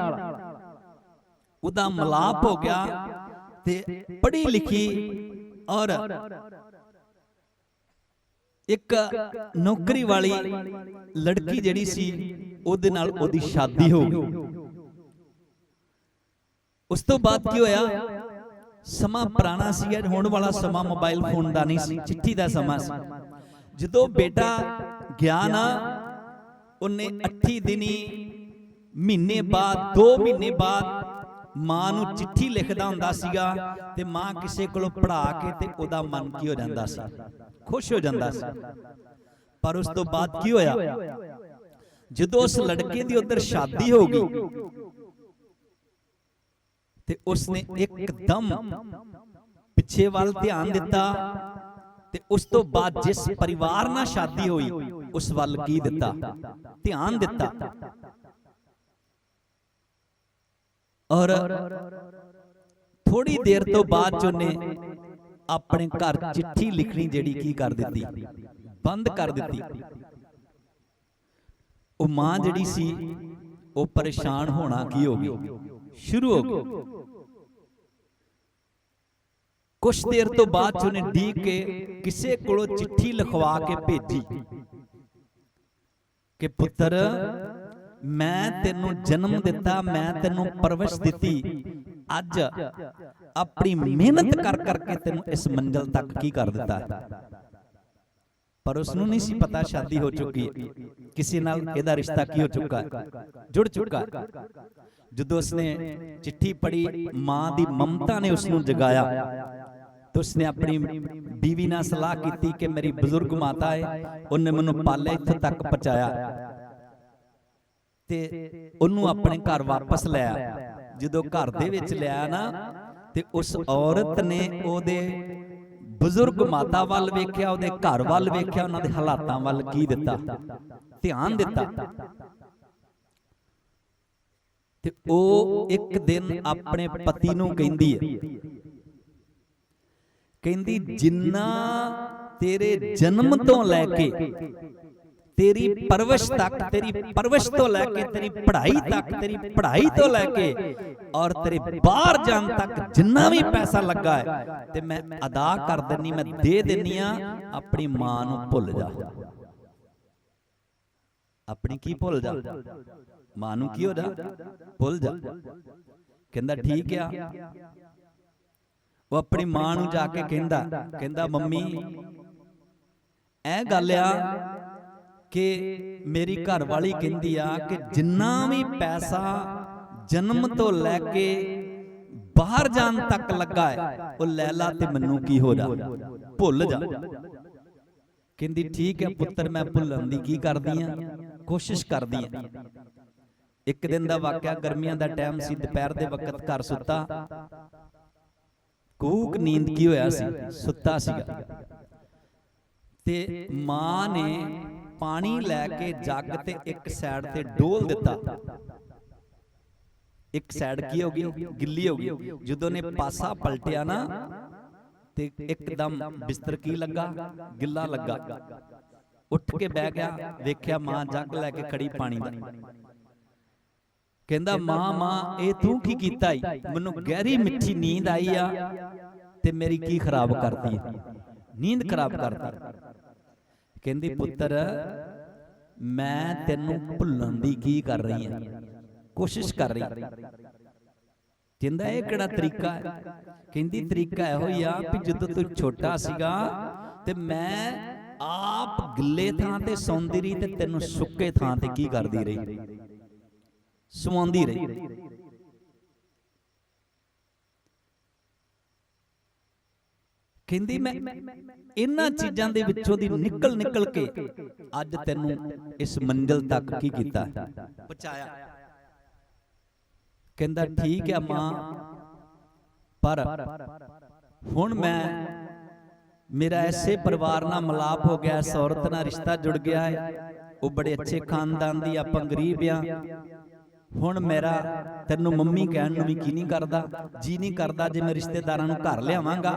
उहदा मिलाप हो गया, ते पढ़ी लिखी और एक नौकरी वाली लड़की जिहड़ी सी ओदे नाल ओदी शादी हो गई। उस तो बाद की होया, समा पुराना सी, होने वाला समा मोबाइल फोन दा नहीं सी, चिट्ठी दा समा सी। जदों बेटा गया ना, उन्हें 8 दिनी महीने बाद, 2 महीने बाद मां नूं चिट्ठी लिखदा हुंदा सीगा, ते मां किसे कोलों पढ़ा के ते ओदा मन की हो जांदा सी, खुश हो जांदा सी। पर उस तो बाद की होया, जदों उस लड़के दी उधर शादी हो गई, ते उसने एकदम पिछे वाल ध्यान दिता, ते उस तो बाद जिस परिवार नाल शादी हुई उस वाल की दिता, ध्यान दिता। और थोड़ी देर तो बाद चोने अपने घर चिट्ठी लिखनी जेड़ी की कर दी, बंद कर दी। वो मां जेड़ी सी वो परेशान होना की हो गई, शुरू हो गई। कुछ देर तो बाद चोने डी के किसे कोलों चिट्ठी लिखवा के भेजी कि पुत्र, मैं तेनू जन्म दिता, मैं तेनू परवरिश दिती, अज अपनी मेहनत कर करके तेनू इस मंजिल तक की कर दिता। पर उसनू नहीं सी पता शादी हो चुकी, किसी नाल इहदा रिश्ता की हो चुका, जुड़ चुका। जदों उसने चिट्ठी पढ़ी, मां दी ममता ने उसनू जगाया, तो उसने अपनी बीवी नाल सलाह की कि मेरी बुजुर्ग माता है, उन्हें मैनू पाले इत्थे तक पहुंचाया, ते उन्होंने अपने घर वापस लिया। जदों घर दे विच लिया ना, ते उस औरत ने ओदे बुजुर्ग माता वाल वेख्या, ओदे घर वाल वेख्या, उन्हां दे हालातां वाल की दिता, ध्यान दिता। ते ओ एक दिन अपने पति नूं कहंदी है, कहंदी जिन्ना तेरे जन्म तो लैके तेरी परवरिश तक, तेरी परवरिश तो लैके तेरी पढ़ाई तक, तेरी पढ़ाई तो लैके और तेरे बाहर जान तक जिन्ना भी पैसा लगा है ते मैं अदा कर देनी, मैं दे देनी आ। अपनी मां नूं भुल जा। अपनी की भुल जा, मां नूं की हो जा, भुल जा। कहंदा ठीक आ। वो अपनी मां नूं जाके कहंदा मम्मी ऐ गल आ कि मेरी घर वाली कहंदी आ कि जिन्ना भी पैसा जन्म तो लैके बाहर जान तक लगा है वो लैला ते मैनू की हो जा, भुल जा। कहंदी ठीक है पुत्र, मैं भुलन दी की करदी आ, कोशिश करदी आ। एक दिन दा वाकया, गर्मियां दा टाइम सी, दोपहर दे वक्त घर सुता, कूक नींद की होया सी, सुता सीगा ते मां ने पानी लैके जग ते एक साइड ते डोल दिता। एक साइड की हो गई, गिल्ली हो गई। जदों ने पासा पलटिया ना ते एकदम बिस्तर की लगा, गिल्ला लगा। उठ के बह गया, वेख्या मां जग लैके खड़ी पानी दा। कहंदा मां मां ए तू की कीता ई? मैनू गहरी मिठी नींद आई आ ते मेरी की खराब करती, नींद खराब करती। कहंदी पुत्र मैं तेनू भुलन दी की कर रही हां, कोशिश कर रही। कहंदा ये किहड़ा तरीका है? कहंदी तरीका इहो ही आ कि जदों तू छोटा सीगा ते मैं आप गिले थां ते सौंदी रही ते तेनू सुक्के थां ते की करदी रही, सुवांदी रही। कहंदी मैं इन्हां चीजां दे विचों दी निकल निकल के अज तैनू इस मंजिल तक की कीता, पहुंचाया। कहंदा ठीक है मां, पर हुण मैं मेरा ऐसे परिवार नाल मिलाप हो गया, इस औरत नाल रिश्ता जुड़ गया है, वो बड़े अच्छे खानदान दी, आपां गरीब आ। हुण मेरा तैनू मम्मी कहण नूं भी की नहीं करदा, जी नहीं करदा जे मैं रिश्तेदारां नूं घर लियावांगा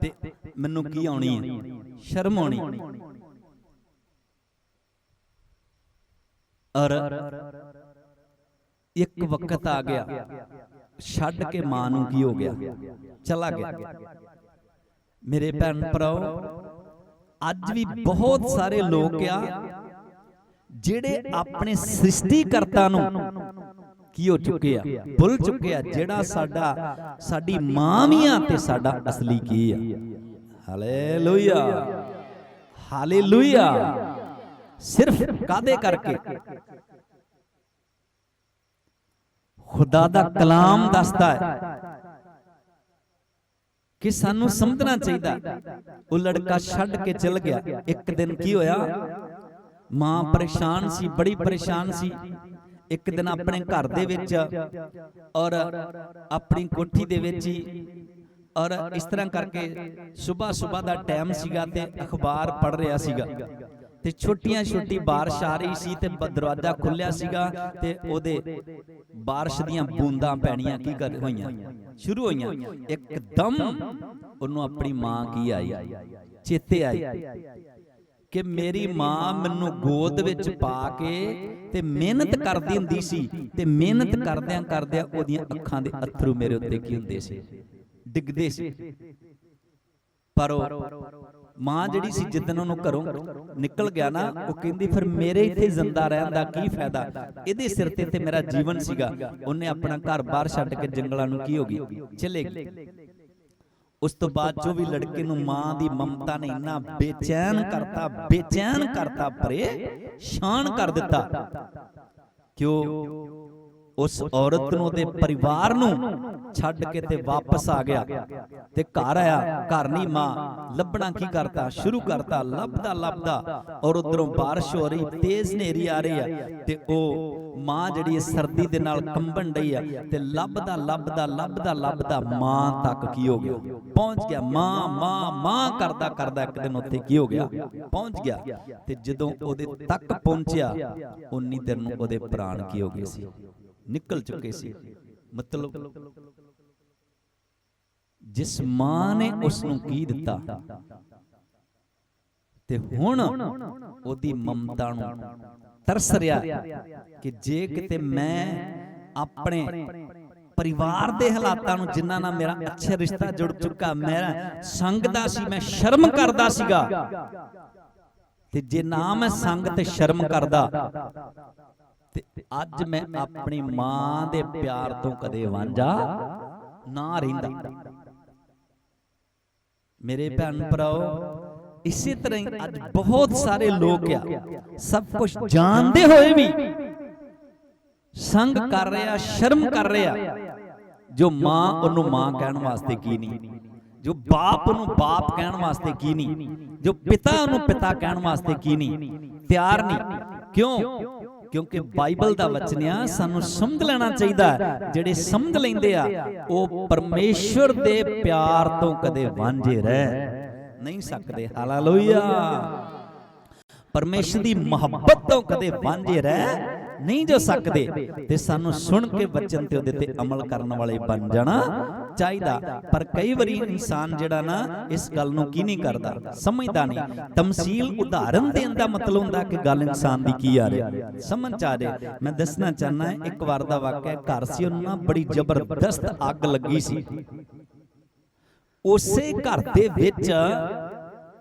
ते मैनू की आउणी है, शर्म आउणी। और एक वक्त आ गया, छड्ड के मां नूं की हो गया, चला गया। मेरे भैन भराओ अज भी बहुत सारे लोग आ जिहड़े अपने सृष्टिकर्ता नूं की हो चुके आ, भुल चुके आ, जेड़ा साडा साडी मां भी आ ते साडा असली की आ। Hallelujah hallelujah. सिर्फ कादे करके? खुदा दा कलाम दसदा है कि सानू समझना चाहिए। वो लड़का छड्ड के चल गया। एक दिन की होया, मां परेशान सी, बड़ी परेशान सी। एक दिन अपने घर दे विच और अपनी कोठी दे विच ही और इस तरह करके सुबह सुबह दा टाइम सीगा ते अखबार पढ़ रहा सीगा ते छोटियां छोटी बारिश आ रही सी ते दरवाजा खुलिया सीगा ते ओदे बारिश दियां बूंदां पैणियां की कर होईयां शुरू होईयां। एकदम ओनू अपनी मां की आई, चेते आई कि मेरी मां मैनू गोद विच पा के ते मेहनत करदी हुंदी सी ते मेहनत करदियां करदियां ओदियां अखां दे अथरू मेरे उत्ते की हुंदे सी, डिगदे सी। पर मां जिहड़ी सी जिद्दन ओनू घरों निकल गया ना, वो कहंदी फिर मेरे इत्थे जिंदा रहन दा की फायदा, इहदे सिर ते मेरा जीवन सीगा। उन्हें अपना घर बाहर छड्ड के जंगलां नूं की हो गई, चले गई। उस तो बाद जो भी लड़के नूं मां दी ममता ने इन्ना बेचैन करता परेशान कर दिता। क्यों? उस औरत नूं दे परिवार नूं छड्ड के ते वापस आ गया ते घर आया। घर नहीं, मां लभना की करता शुरू करता, लभदा लभदा और उधरों बारिश हो रही, तेज नेरी आ रही है ते ओ मां जिहड़ी सर्दी दे नाल कंबन डई है ते लभदा लभदा लभदा लभदा मां तक की हो गया, पहुंच गया। मां मां मां करदा करदा एक दिन उत्थे की हो गया, पहुंच गया ते जदों ओदे तक पहुंचिया उन्नी देर नूं ओदे प्राण की हो गए सी, निकल चुके सी। मतलब जिस मां ने उसनू की दिता ਤੇ ਹੁਣ ਉਹਦੀ ਮਮਤਾ ਨੂੰ ਤਰਸ ਰਿਹਾ ਕਿ ਜੇ ਕਿਤੇ ਮੈਂ ਆਪਣੇ परिवार दे हालातां नूं जिन्हां नाल मेरा अच्छा रिश्ता जुड़ चुका, मेरा संगदा सी, मैं शर्म करदा सीगा, ते जे ना मैं संग ते शर्म करदा ते अज मैं अपनी मां दे प्यार तो कदे वांझा ना रहिंदा। मेरे भैन भराओ, इसी तरह ही अज बहुत सारे लोग सब कुछ जानते हुए भी संग कर रहा, शर्म कर रहा। जो मां उन्हों मां कहने वास्ते की नहीं, जो बाप उन्हों बाप कहने वास्ते की नहीं, जो पिता उन्हों पिता कहने वास्ते की नहीं, तैयार नहीं। क्यों? क्योंकि बाइबल दा वचन आ, सानू समझ लेना चाहिए, जेड़े समझ लेंदे आ वो परमेश्वर दे प्यार तो कदे वांझे रह नहीं सकते। हालेलुया। परमेश्वर दी मोहब्बत तो कदे वांझे रह नहीं जो सकते। ते सानू सुन के वचन ते उहदे ते अमल करने वाले बन जाना चाहिदा। पर कई बारी इंसान जिहड़ा ना इस गल नूं की नहीं करदा, समझदा नहीं। तमसील उदाहरण देण दा मतलब हुंदा कि गल इंसान दी की आ रही, समझ आ रही। मैं दसना चाहना, एक बार दा वाकया, घर सी उहनूं ना बड़ी जबरदस्त अग लगी सी। उसे घर दे विच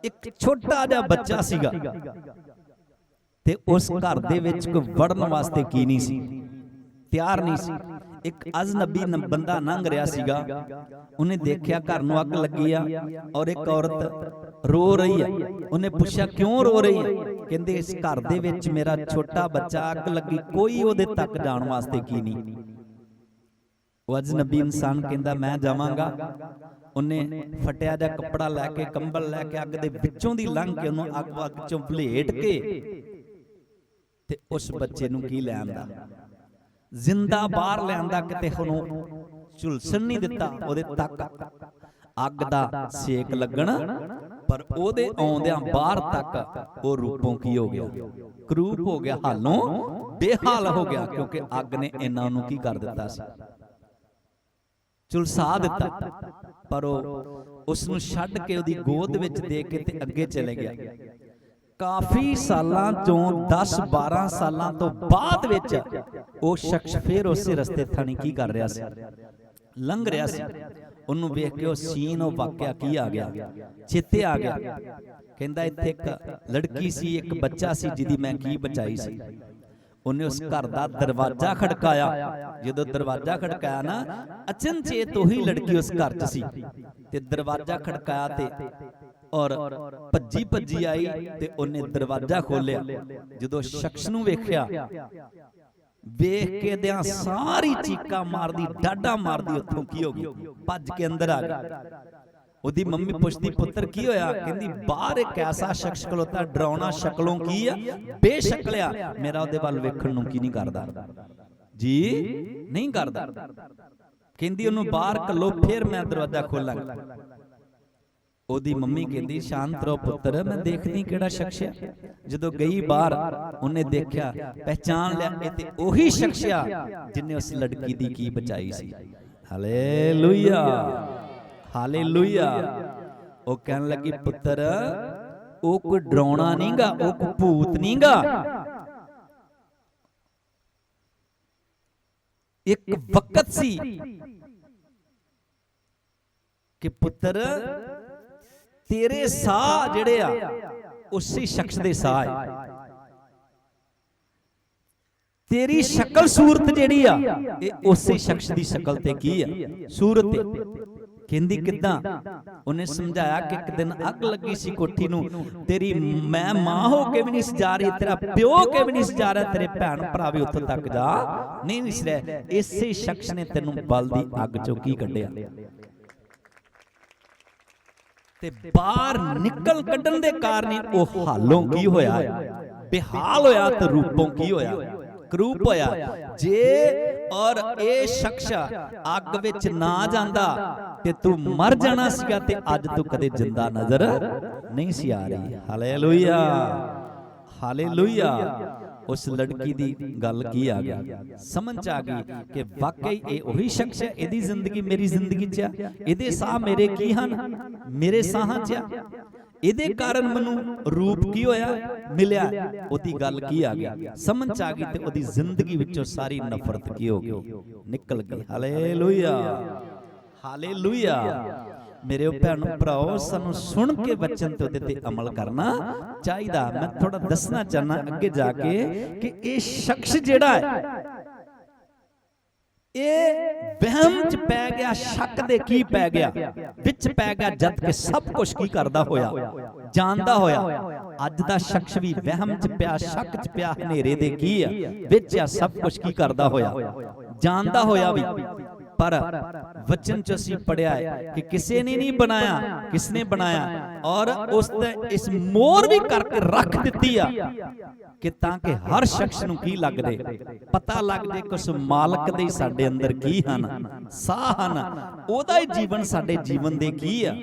एक छोटा जिहा बच्चा सीगा ते उस घर दे विच कोई वड़न वास्ते की नहीं सी, तैयार नहीं सी। एक अजनबी बंदा लंघ रहा सीगा, उन्हें देखा घर नूं अग लगी आ और एक औरत रो रही है। उन्हें पूछा क्यों रो रही है? कहंदे इस घर दे विच मेरा छोटा बच्चा अग लगी, कोई उहदे तक जाण वास्ते की नहीं। वो अजनबी इंसान कहंदा मैं जावांगा। उन्हें फटिया जा कपड़ा लैके, कंबल लैके अग दे विचों दी लंघ के उन्होंने अग चों भलेट के ते उस बच्चे नूं की लैंदा, जिंदा बाहर लैंदा, किते हुणों झुलसन नहीं दिता उहदे तक अग दा सेक लगण। पर ओहदे आउंदियां बाहर तक वो रूपों की हो गया, करूप हो गया, हालों बेहाल हो गया। क्योंकि अग ने इन्हां नूं की कर दिता सी, झुलसा दिता। पर उसनूं छड्ड के उहदी गोद विच दे के ते अगे चले गया। काफी सालां चों 10-12 सालां तो बाद विच वो शख्स फिर उस रस्ते थाणी की कर रहा सी, लंघ रहा सी। उन्होंने वेख के सीन वो वाकया की आ गया, चेते आ गया। कहंदा इत्थे एक लड़की सी, एक बच्चा सी जिहदी मैं की बचाई सी। उन्हें उस घर का दरवाजा खड़काया। जो दरवाजा खड़काया ना, अचनचेत वही लड़की उस घर च सी ते दरवाजा खड़काया ते और भज्जी भज्जी आई ते उन्हें दरवाजा खोलिया। जो शख्स नूं वेख्या, वेख के दियां सारी चीका मारदी, डाडा मारदी उत्थों की हो गई, भज के अंदर आ गई। उहदी मम्मी पुछदी पुत्र की होया? कहंदी बाहर एक ऐसा शख्स खलोता, डरावना शक्लों की है, बेशकलिया, मेरा उहदे वल वेखण नूं की नहीं करदा जी, नहीं करदा। कहंदी उहनूं बाहर घल्लो, फिर मैं दरवाजा खोलांगा। ओदी मम्मी कहंदी शांत रहो पुत्र, मैं देखदी किहड़ा शख्स है। जदों गई बाहर, उन्हें देखा, पहचान लिया, ये ते ओही शख्स है जिन्हें उस लड़की दी की बचाई सी। Hallelujah, hallelujah. वो कहने लगी पुत्र, वो कोई डरावना नहींगा, वो कोई भूत नहींगा। एक वक्त सी कि पुत्र तेरे साह जिहड़े आ उसी शख्स दे साह है। तेरी शक्ल सूरत जिहड़ी आ ये उसी शख्स दी शक्ल ते की है, सूरत है। कहंदी किदां? उन्हें समझाया कि एक दिन अग लगी सी कोठी नूं, तेरी मैं मां हो के भी नहीं जा रही, तेरा प्यो के भी नहीं जा रहा, तेरे भैन भरा भी उत्थों तक जा नहीं रहे। इसे शख्स ने तेनों बल दी अग चों की कढिया ते बाहर निकल कढण दे कारण वो हालों की होया, बेहाल होया ते रूपों की होया, करूप होया। जे और ए शख्स अग विच ना जांदा ते तू मर जाना सीगा ते अज तू कदे जिंदा नजर नहीं सी आ रही। Hallelujah, hallelujah. उस लड़की दी गल की आ गया, समझ आ गई कि वाकई ये वही शख्स है, इहदी जिंदगी मेरी जिंदगी च, इहदे साह मेरे की हन, मेरे साहां च। ਇਹਦੇ ਕਾਰਨ ਮੈਨੂੰ ਰੂਪ ਕੀ ਹੋਇਆ ਮਿਲਿਆ, ਉਹਦੀ ਗੱਲ ਕੀ ਆ ਗਈ, ਸਮਝ ਚ ਆ ਗਈ, ਤੇ ਉਹਦੀ ਜ਼ਿੰਦਗੀ ਵਿੱਚੋਂ ਸਾਰੀ ਨਫ਼ਰਤ ਕੀ ਹੋ ਗਈ, ਨਿਕਲ ਗਈ। Hallelujah, hallelujah. ਮੇਰੇ ਭੈਣੋ ਭਰਾਓ, ਸਾਨੂੰ ਸੁਣ ਕੇ ਵਚਨ ਤੇ ਉਹਦੇ ਤੇ ਅਮਲ ਕਰਨਾ ਚਾਹੀਦਾ। ਮੈਂ ਥੋੜਾ ਦੱਸਣਾ ਚਾਹਨਾ ਅੱਗੇ ਜਾ ਕੇ ਕਿ ਇਹ ਸ਼ਖਸ ਜਿਹੜਾ ਹੈ ਇਹ ਵਹਿਮ ਚ ਪੈ ਗਿਆ, ਸ਼ੱਕ ਦੇ ਕੀ ਪੈ ਗਿਆ, ਵਿੱਚ ਪੈ ਗਿਆ, ਜਦ ਕਿ ਸਭ ਕੁਝ ਕੀ ਕਰਦਾ ਹੋਇਆ, ਜਾਣਦਾ ਹੋਇਆ। ਅੱਜ ਦਾ ਸ਼ਖਸ ਵੀ ਵਹਿਮ ਚ ਪਿਆ, ਸ਼ੱਕ ਚ ਪਿਆ, ਹਨੇਰੇ ਦੇ ਕੀ ਆ ਵਿੱਚ ਆ, ਸਭ ਕੁਝ ਕੀ ਕਰਦਾ ਹੋਇਆ, ਜਾਣਦਾ ਹੋਇਆ ਵੀ। ਪਰ ਵਚਨ ਚ ਅਸੀਂ ਪੜਿਆ ਹੈ ਕਿ ਕਿਸੇ ਨੇ ਨਹੀਂ ਬਣਾਇਆ, ਕਿਸਨੇ ਬਣਾਇਆ, ਔਰ ਉਸ ਤੇ ਇਸ ਮੋਹਰ ਵੀ ਕਰਕੇ ਰੱਖ ਦਿੱਤੀ ਆ ਕਿ ਤਾਂ ਕਿ ਹਰ ਸ਼ਖਸ ਨੂੰ ਕੀ ਲੱਗ ਜੇ, ਪਤਾ ਲੱਗ ਜੇ ਕਿ ਉਸ ਮਾਲਕ ਦੇ ਸਾਡੇ ਅੰਦਰ ਕੀ ਹਨ, ਸਾਹ ਹਨ, ਉਹਦਾ ਹੀ ਜੀਵਨ ਸਾਡੇ ਜੀਵਨ ਦੇ ਕੀ ਆ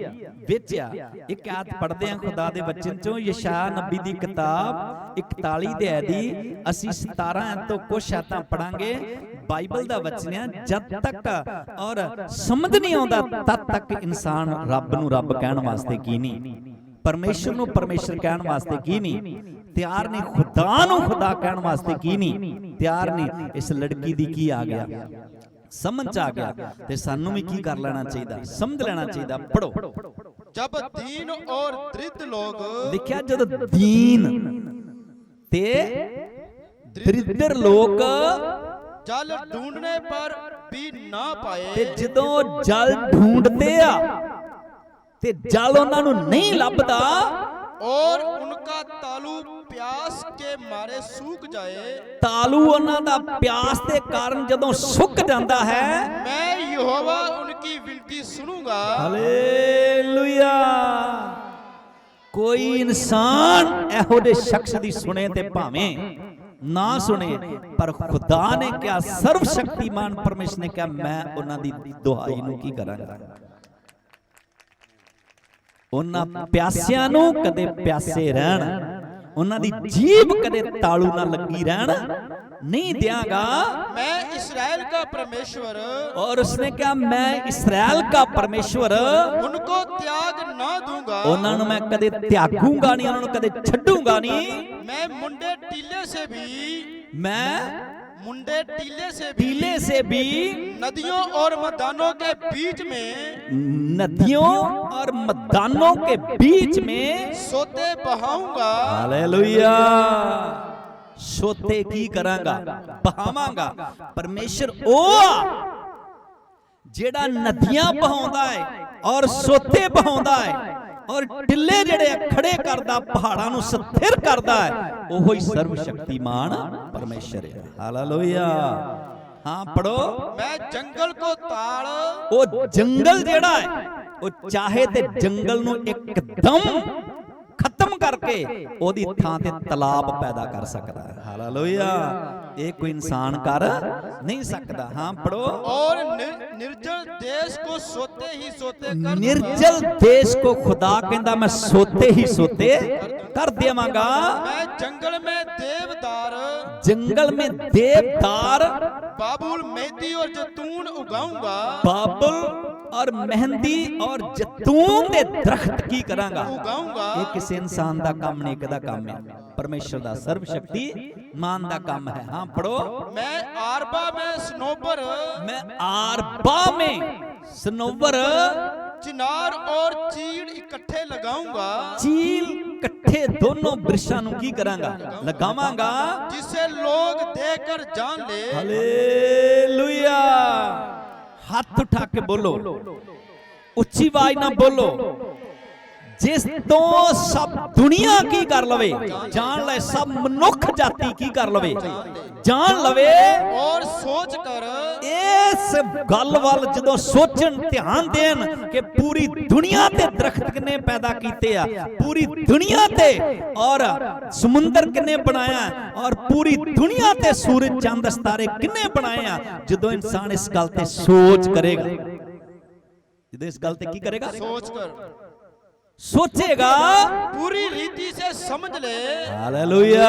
ਵਿੱਚ ਆ। ਇੱਕ ਆਇਤ ਪੜ੍ਹਦੇ ਆ ਖੁਦਾ ਦੇ ਵਚਨ ਚੋਂ, ਯਸ਼ਾਇਆ ਨਬੀ ਦੀ ਕਿਤਾਬ 41 ਅਧਿਆਇ ਦੀ ਅਸੀਂ 17 ਆਇਤ ਤੋਂ ਕੁਝ ਆਇਤਾਂ ਪੜਾਂਗੇ। ਬਾਈਬਲ ਦਾ ਵਚਨ ਹੈ, ਜਦ ਤੱਕ ਔਰ ਸਮਝ ਨਹੀਂ ਆਉਂਦਾ ਤਦ ਤੱਕ ਇਨਸਾਨ ਰੱਬ ਨੂੰ ਰੱਬ ਕਹਿਣ ਵਾਸਤੇ ਕੀ ਨਹੀਂ, ਪਰਮੇਸ਼ਰ ਨੂੰ ਪਰਮੇਸ਼ਰ ਕਹਿਣ ਵਾਸਤੇ ਕੀ ਨਹੀਂ ਤਿਆਰ ਨਹੀਂ, ਖੁਦਾ ਨੂੰ ਖੁਦਾ ਕਹਿਣ ਵਾਸਤੇ ਕੀ ਨਹੀਂ ਤਿਆਰ ਨਹੀਂ। ਇਸ ਲੜਕੀ ਦੀ ਕੀ ਆ ਗਿਆ, ਸਮਝ ਚ ਆ ਗਿਆ, ਤੇ ਸਾਨੂੰ ਵੀ ਕੀ ਕਰ ਲੈਣਾ ਚਾਹੀਦਾ, ਸਮਝ ਲੈਣਾ ਚਾਹੀਦਾ। ਪੜੋ, जब दीन और दरिद्र लोग, ਲਿਖਿਆ ਜਦ ਦੀਨ ਤੇ ਦਰਿਦਰ ਲੋਕ जल ढूंढने पर भी ना पाए, ਤੇ ਜਦੋਂ ਜਲ ਢੂੰਡਦੇ ਆ ਤੇ ਜਲ ਉਹਨਾਂ ਨੂੰ ਨਹੀਂ ਲੱਭਦਾ, और उनका तालू प्यास के मारे सूख जाए, ਤਾਲੂ ਉਹਨਾਂ ਦਾ ਪਿਆਸ ਦੇ ਕਾਰਨ ਜਦੋਂ ਸੁੱਕ ਜਾਂਦਾ ਹੈ, मैं यहोवा उनकी विनती सुनूंगा। ਹਾਲੇਲੂਇਆ। ਕੋਈ ਇਨਸਾਨ ਇਹੋ ਜਿਹੇ ਸ਼ਖਸ ਦੀ ਸੁਣੇ ਤੇ ਭਾਵੇਂ ਨਾ ਸੁਣੇ, ਪਰ ਖੁਦਾ ਨੇ ਕਿਹਾ, ਸਰਵ ਸ਼ਕਤੀਮਾਨ ਪਰਮੇਸ਼ਰ ਨੇ ਕਿਹਾ, ਮੈਂ ਉਹਨਾਂ ਦੀ ਦੁਹਾਈ ਨੂੰ ਕੀ ਕਰਾਂਗਾ, ਉਹਨਾਂ ਪਿਆਸਿਆਂ ਨੂੰ ਕਦੇ ਪਿਆਸੇ ਰਹਿਣ, ਉਹਨਾਂ ਦੀ ਜੀਭ ਕਦੇ ਤਾਲੂ ਨਾ ਲੱਗੀ ਰਹਿਣ नहीं देगा। मैं इस्राएल का परमेश्वर, और उसने कहा मैं इस्राएल का परमेश्वर उनको त्याग ना दूंगा, उन्होंने मैं कदे त्यागूंगा नहीं, उन्होंने कदे छड्डूंगा नहीं। मैं मुंडे टीले से भी, मैं मुंडे टीले से भी नदियों और मैदानों के बीच में, नदियों और मैदानों के बीच में सोते बहाऊंगा। हालेलुया। सोते की करांगा, बहावांगा। परमेश्वर ओ जेड़ा नदियां बहाउंदा है और सोते बहाउंदा है और टिल्ले जेड़े खड़े करदा, पहाड़ां नूं स्थिर करदा है, ओहो ही सर्वशक्तिमान परमेश्वर है। हालेलुया। हाँ पढ़ो। मैं जंगल को ताड़, ओ जंगल जेड़ा है ओ चाहे ते जंगल नूं एकदम खत्म करके ओदी थां ते तलाब पैदा कर सकता है। हालेलुया। ये कोई इंसान कर नहीं सकता। हाँ पढ़ो। और निर्जल देश को सोते ही सोते कर, निर्जल देश को खुदा कहंदा मैं सोते ही सोते कर देवांगा। मैं जंगल में देवदार, जंगल में देवदार, बाबुल, मेहंदी और जैतून उगाऊंगा। बाबुल और मेहंदी और जैतून दे दरख्त की करांगा। उगाऊंगा। ये किसी इंसान दा काम नहीं, कदा काम है परमेश्वर दा, सर्वशक्ति मान दा काम है। हाँ पढ़ो। मैं आरबा में सनोबर, मैं आरबा में सनोवर, चिनार और चीड़ इकट्ठे लगाऊंगा। चील इकट्ठे दोनों वृक्षां नूं की करांगा, लगावांगा, जिसे लोग देखकर जान ले। हालेलुया। हाथ उठा के बोलो, उच्ची आवाज ना बोलो, जिस तो सब दुनिया की कर लवे, जान ले, सब मनुख जाति की कर लवे, जान लवे। और सोच कर इस गल वाल जदों सोचन, ध्यान देन कि पूरी दुनिया ते दरख्त किने पैदा कीते आ, पूरी दुनिया ते और समुंदर किने बनाया, और पूरी दुनिया ते सूरज चांद सितारे किने बनाए आ। जदों इंसान इस गल ते सोच करेगा, जदों इस गल ते की करेगा, सोच कर सोचेगा, पूरी रीति से समझ ले। हालेलुया।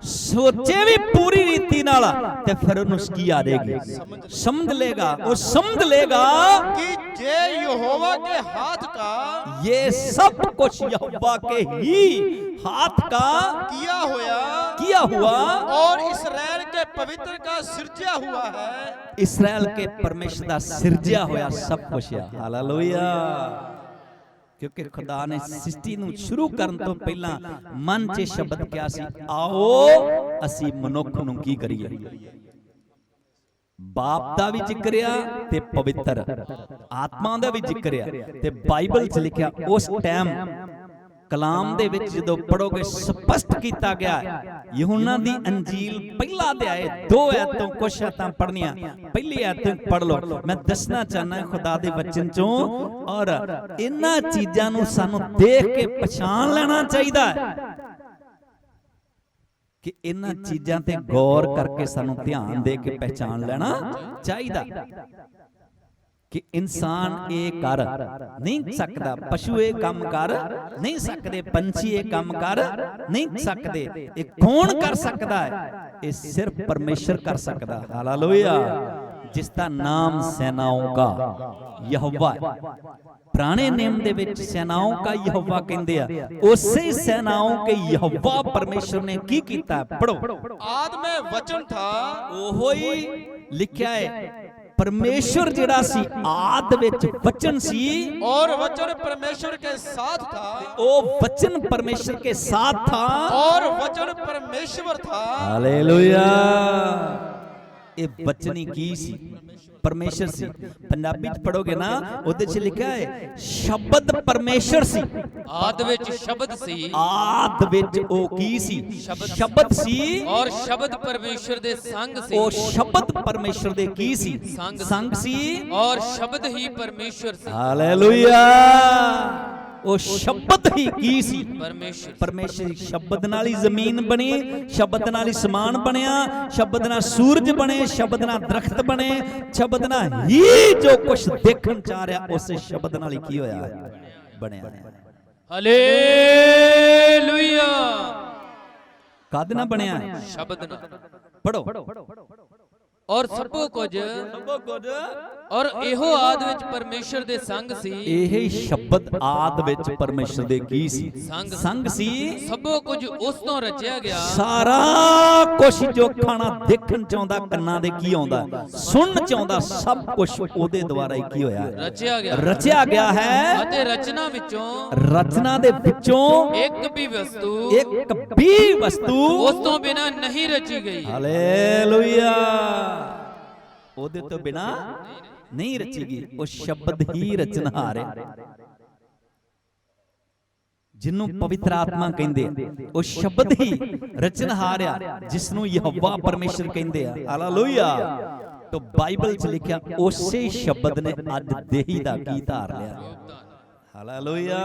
सोचे भी पूरी रीति ना ਨਾਲ ਤੇ ਫਿਰ ਉਹਨੂੰ ਕੀ ਆ ਜਾਏਗੀ, ਸਮਝ ਲੇਗਾ। ਉਹ ਸਮਝ ਲੇਗਾ कि जे यहोवा के हाथ का ये सब कुछ यहोवा के ही हाथ का किया हुआ और इसराइल के पवित्र का सिरजा हुआ है। इस्राएल के परमेश्वर का सिरजा होया सब कुछ है। हालेलुया। क्योंकि खुदा ने सृष्टि ਨੂੰ ਸ਼ੁਰੂ ਕਰਨ ਤੋਂ ਪਹਿਲਾਂ ਮਨ 'ਚ ਸ਼ਬਦ ਕਿਹਾ ਸੀ, ਆਓ ਅਸੀਂ ਮਨੁੱਖ ਨੂੰ ਕੀ ਕਰੀਏ। ਬਾਪ ਦਾ ਵੀ ਜ਼ਿਕਰ ਆ ਤੇ ਪਵਿੱਤਰ ਆਤਮਾ ਦਾ ਵੀ ਜ਼ਿਕਰ ਆ ਤੇ ਬਾਈਬਲ 'ਚ ਲਿਖਿਆ ਉਸ ਟਾਈਮ ਕਲਾਮ ਦੇ ਵਿੱਚ ਜਦੋਂ ਪੜੋਗੇ ਸਪਸ਼ਟ ਕੀਤਾ ਗਿਆ ਹੈ। ਯਹੂਨਾ ਦੀ ਅੰਜੀਲ ਪਹਿਲਾ ਅਧਿਆਇ 2 ਐਤ ਤੋਂ ਕੁਛ ਐਤਾਂ ਪੜ੍ਹਨੀਆਂ, ਪਹਿਲੀ ਐਤ ਪੜ੍ਹ ਲਓ। ਮੈਂ ਦੱਸਣਾ ਚਾਹਨਾ ਖੁਦਾ ਦੇ ਵਚਨ ਚੋਂ, ਔਰ ਇਹਨਾਂ ਚੀਜ਼ਾਂ ਨੂੰ ਸਾਨੂੰ ਦੇਖ ਕੇ ਪਛਾਣ ਲੈਣਾ ਚਾਹੀਦਾ ਹੈ ਕਿ ਇਹਨਾਂ ਚੀਜ਼ਾਂ ਤੇ ਗੌਰ ਕਰਕੇ ਸਾਨੂੰ ਧਿਆਨ ਦੇ ਕੇ ਪਹਿਚਾਨ ਲੈਣਾ ਚਾਹੀਦਾ ਕਿ ਇਨਸਾਨ ਇਹ ਕਰ ਨਹੀਂ ਸਕਦਾ, ਪਸ਼ੂ ਇਹ ਕੰਮ ਕਰ ਨਹੀਂ ਸਕਦੇ, ਪੰਛੀ ਇਹ ਕੰਮ ਕਰ ਨਹੀਂ ਸਕਦੇ। ਇਹ ਕੌਣ ਕਰ ਸਕਦਾ ਹੈ? ਇਹ ਸਿਰਫ ਪਰਮੇਸ਼ਰ ਕਰ ਸਕਦਾ। ਹਾਲੇਲੂਇਆ। ਜਿਸਦਾ ਨਾਮ ਸੈਨਾओं का ਯਹੋਵਾ ਹੈ। ਪੁਰਾਣੇ ਨਿਯਮ ਦੇ ਵਿੱਚ ਸੈਨਾओं का ਯਹੋਵਾ ਕਹਿੰਦੇ ਆ, ਉਸੇ ਸੈਨਾओं के ਯਹੋਵਾ ਪਰਮੇਸ਼ਰ ਨੇ ਕੀ ਕੀਤਾ? ਪੜੋ। आदि में वचन था, ਉਹੋ ਹੀ ਲਿਖਿਆ ਹੈ परमेश्वर जिहड़ा सी आद विच वचन सी और वचन परमेश्वर के साथ था, ओ वचन परमेश्वर के साथ था और वचन परमेश्वर था। हालेलुया। ये वचन ही की सी? परमेश्वर सी। पंजाबी च पढ़ोगे ना, उहदे च लिखा है शब्द परमेश्वर सी। आद विच शब्द सी, आद विच ओ की सी? शब्द सी, और शब्द परमेश्वर दे संग सी। ओ शब्द परमेश्वर दे की सी? संग सी, और शब्द ही परमेश्वर सी। हालेलुया। ਉਹ ਸ਼ਬਦ ਹੀ ਕੀ ਸੀ? ਪਰਮੇਸ਼ਰ। ਸ਼ਬਦ ਨਾਲ ਹੀ ਜ਼ਮੀਨ ਬਣੀ, ਸ਼ਬਦ ਨਾਲ ਹੀ ਸਮਾਨ ਬਣਿਆ, ਸ਼ਬਦ ਨਾਲ ਸੂਰਜ ਬਣੇ, ਸ਼ਬਦ ਨਾਲ ਦਰਖਤ ਬਣੇ, ਸ਼ਬਦ ਨਾਲ ਹੀ ਜੋ ਕੁਝ ਦੇਖਣ ਚ ਆ ਰਿਹਾ ਉਸੇ ਸ਼ਬਦ ਨਾਲ ਹੀ ਕੀ ਹੋਇਆ? ਬਣਿਆ। ਹਾਲੇਲੂਇਆ। ਕਾਹਦੇ ਨਾਲ ਬਣਿਆ? ਸ਼ਬਦ ਨਾਲ। ਪੜੋ। ਔਰ ਸਭੋ ਕੁਝ ਔਰ ਇਹੋ ਆਦ ਵਿੱਚ ਪਰਮੇਸ਼ਰ ਦੇ ਸੰਗ ਸੀ। ਇਹ ਸ਼ਬਦ ਆਦ ਵਿੱਚ ਪਰਮੇਸ਼ਰ ਦੇ ਕੀ ਸੀ? ਸੰਗ ਸੀ। ਸਭੋ ਕੁਝ ਉਸ ਤੋਂ ਰਚਿਆ ਗਿਆ। ਸਾਰਾ ਕੁਝ ਜੋ ਖਾਣਾ ਦੇਖਣ ਚ ਆਉਂਦਾ, ਕੰਨਾਂ ਦੇ ਕੀ ਆਉਂਦਾ, ਸੁਣਨ ਚ ਆਉਂਦਾ, ਸਭ ਕੁਝ ਉਹਦੇ ਦੁਆਰਾ ਹੀ ਕੀ ਹੋਇਆ? ਰਚਿਆ ਗਿਆ ਹੈ। ਅਤੇ ਰਚਨਾ ਵਿੱਚੋਂ, ਰਚਨਾ ਦੇ ਵਿੱਚੋਂ ਇੱਕ ਵੀ ਵਸਤੂ ਉਸ ਤੋਂ ਬਿਨਾ ਨਹੀਂ ਰਚੀ ਗਈ। ਹਾਲੇਲੂਇਆ। ਉਹਦੇ ਤੋਂ ਬਿਨਾ ਨਹੀਂ ਰਚੀ ਗਈ। ਉਹ ਸ਼ਬਦ ਹੀ ਰਚਨਹਾਰ ਹੈ, ਜਿਹਨੂੰ ਪਵਿੱਤਰ ਆਤਮਾ ਕਹਿੰਦੇ ਆ। ਉਹ ਸ਼ਬਦ ਹੀ ਰਚਨਹਾਰ ਆ, ਜਿਸ ਨੂੰ ਯਹੋਵਾ ਪਰਮੇਸ਼ਰ ਕਹਿੰਦੇ ਆ। ਹਾਲੇਲੂਇਆ। ਤਾਂ ਬਾਈਬਲ 'ਚ ਲਿਖਿਆ ਉਸੇ ਸ਼ਬਦ ਨੇ ਅੱਜ ਦੇਹੀ ਦਾ ਕੀ ਧਾਰ ਲਿਆ। ਹਾਲੇਲੂਇਆ।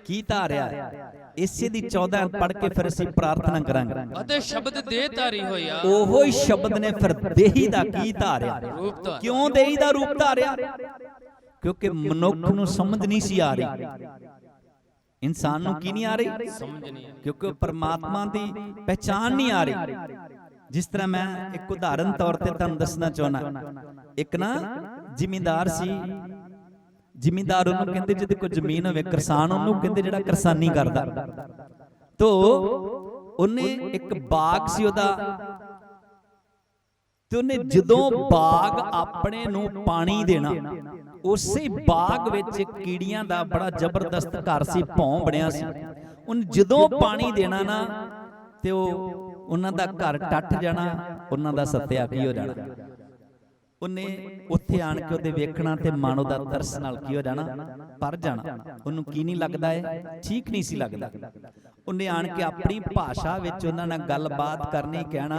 ਕੀ ਧਾਰਿਆ? ਇਸੇ ਦੀ 14 ਪੜ੍ਹ ਕੇ ਫਿਰ ਅਸੀਂ ਪ੍ਰਾਰਥਨਾ ਕਰਾਂਗੇ। ਅਤੇ ਸ਼ਬਦ ਦੇਹ ਧਾਰੀ ਹੋਇਆ। ਉਹੋ ਹੀ ਸ਼ਬਦ ਨੇ ਫਿਰ ਦੇਹੀ ਦਾ ਕੀ ਧਾਰਿਆ? ਕਿਉਂ ਦੇਹੀ ਦਾ ਰੂਪ ਧਾਰਿਆ? ਕਿਉਂਕਿ ਮਨੁੱਖ ਨੂੰ ਸਮਝ ਨਹੀਂ ਸੀ ਆ ਰਹੀ। ਇਨਸਾਨ ਨੂੰ ਕੀ ਨਹੀਂ ਆ ਰਹੀ? ਸਮਝ ਨਹੀਂ। ਕਿਉਂਕਿ ਪਰਮਾਤਮਾ ਦੀ ਪਹਿਚਾਨ ਨਹੀਂ ਆ ਰਹੀ। ਜਿਸ ਤਰ੍ਹਾਂ ਮੈਂ ਇੱਕ ਉਦਾਹਰਨ ਤੌਰ ਤੇ ਤੁਹਾਨੂੰ ਦੱਸਣਾ ਚਾਹੁੰਦਾ। ਇੱਕ ਨਾ ਜ਼ਿਮੀਂਦਾਰ ਸੀ। ਜ਼ਿਮੀਂਦਾਰ ਉਹਨੂੰ ਕਹਿੰਦੇ ਜਿਹਦੇ ਕੋਲ ਜ਼ਮੀਨ ਹੋਵੇ, ਕਿਸਾਨ ਉਹਨੂੰ ਕਹਿੰਦੇ ਜਿਹੜਾ ਕਿਸਾਨੀ ਕਰਦਾ। ਤੋ ਉਹਨੇ ਇੱਕ ਬਾਗ ਸੀ ਉਹਦਾ, ਤੇ ਉਹਨੇ ਜਦੋਂ ਬਾਗ ਆਪਣੇ ਨੂੰ ਪਾਣੀ ਦੇਣਾ, ਉਸੇ ਬਾਗ ਵਿੱਚ ਕੀੜੀਆਂ ਦਾ ਬੜਾ ਜ਼ਬਰਦਸਤ ਘਰ ਸੀ, ਭੌਂ ਬਣਿਆ ਸੀ। ਉਹਨੇ ਜਦੋਂ ਪਾਣੀ ਦੇਣਾ ਨਾ, ਤੇ ਉਹਨਾਂ ਦਾ ਘਰ ਟੱਟ ਜਾਣਾ, ਉਹਨਾਂ ਦਾ ਸੱਤਿਆ ਕੀ ਹੋ ਜਾਣਾ। ਉਹਨੇ ਉੱਥੇ ਆਣ ਕੇ ਉਹਦੇ ਵੇਖਣਾ ਤੇ ਮਨ ਉਹਦਾ ਤਰਸ ਨਾਲ ਕੀ ਹੋ ਜਾਣਾ? ਭਰ ਜਾਣਾ। ਉਹਨੂੰ ਕੀ ਨਹੀਂ ਲੱਗਦਾ ਹੈ? ਠੀਕ ਨਹੀਂ ਸੀ ਲੱਗਦਾ। ਉਹਨੇ ਆਣ ਕੇ ਆਪਣੀ ਭਾਸ਼ਾ ਵਿੱਚ ਉਹਨਾਂ ਨਾਲ ਗੱਲਬਾਤ ਕਰਨੀ, ਕਹਿਣਾ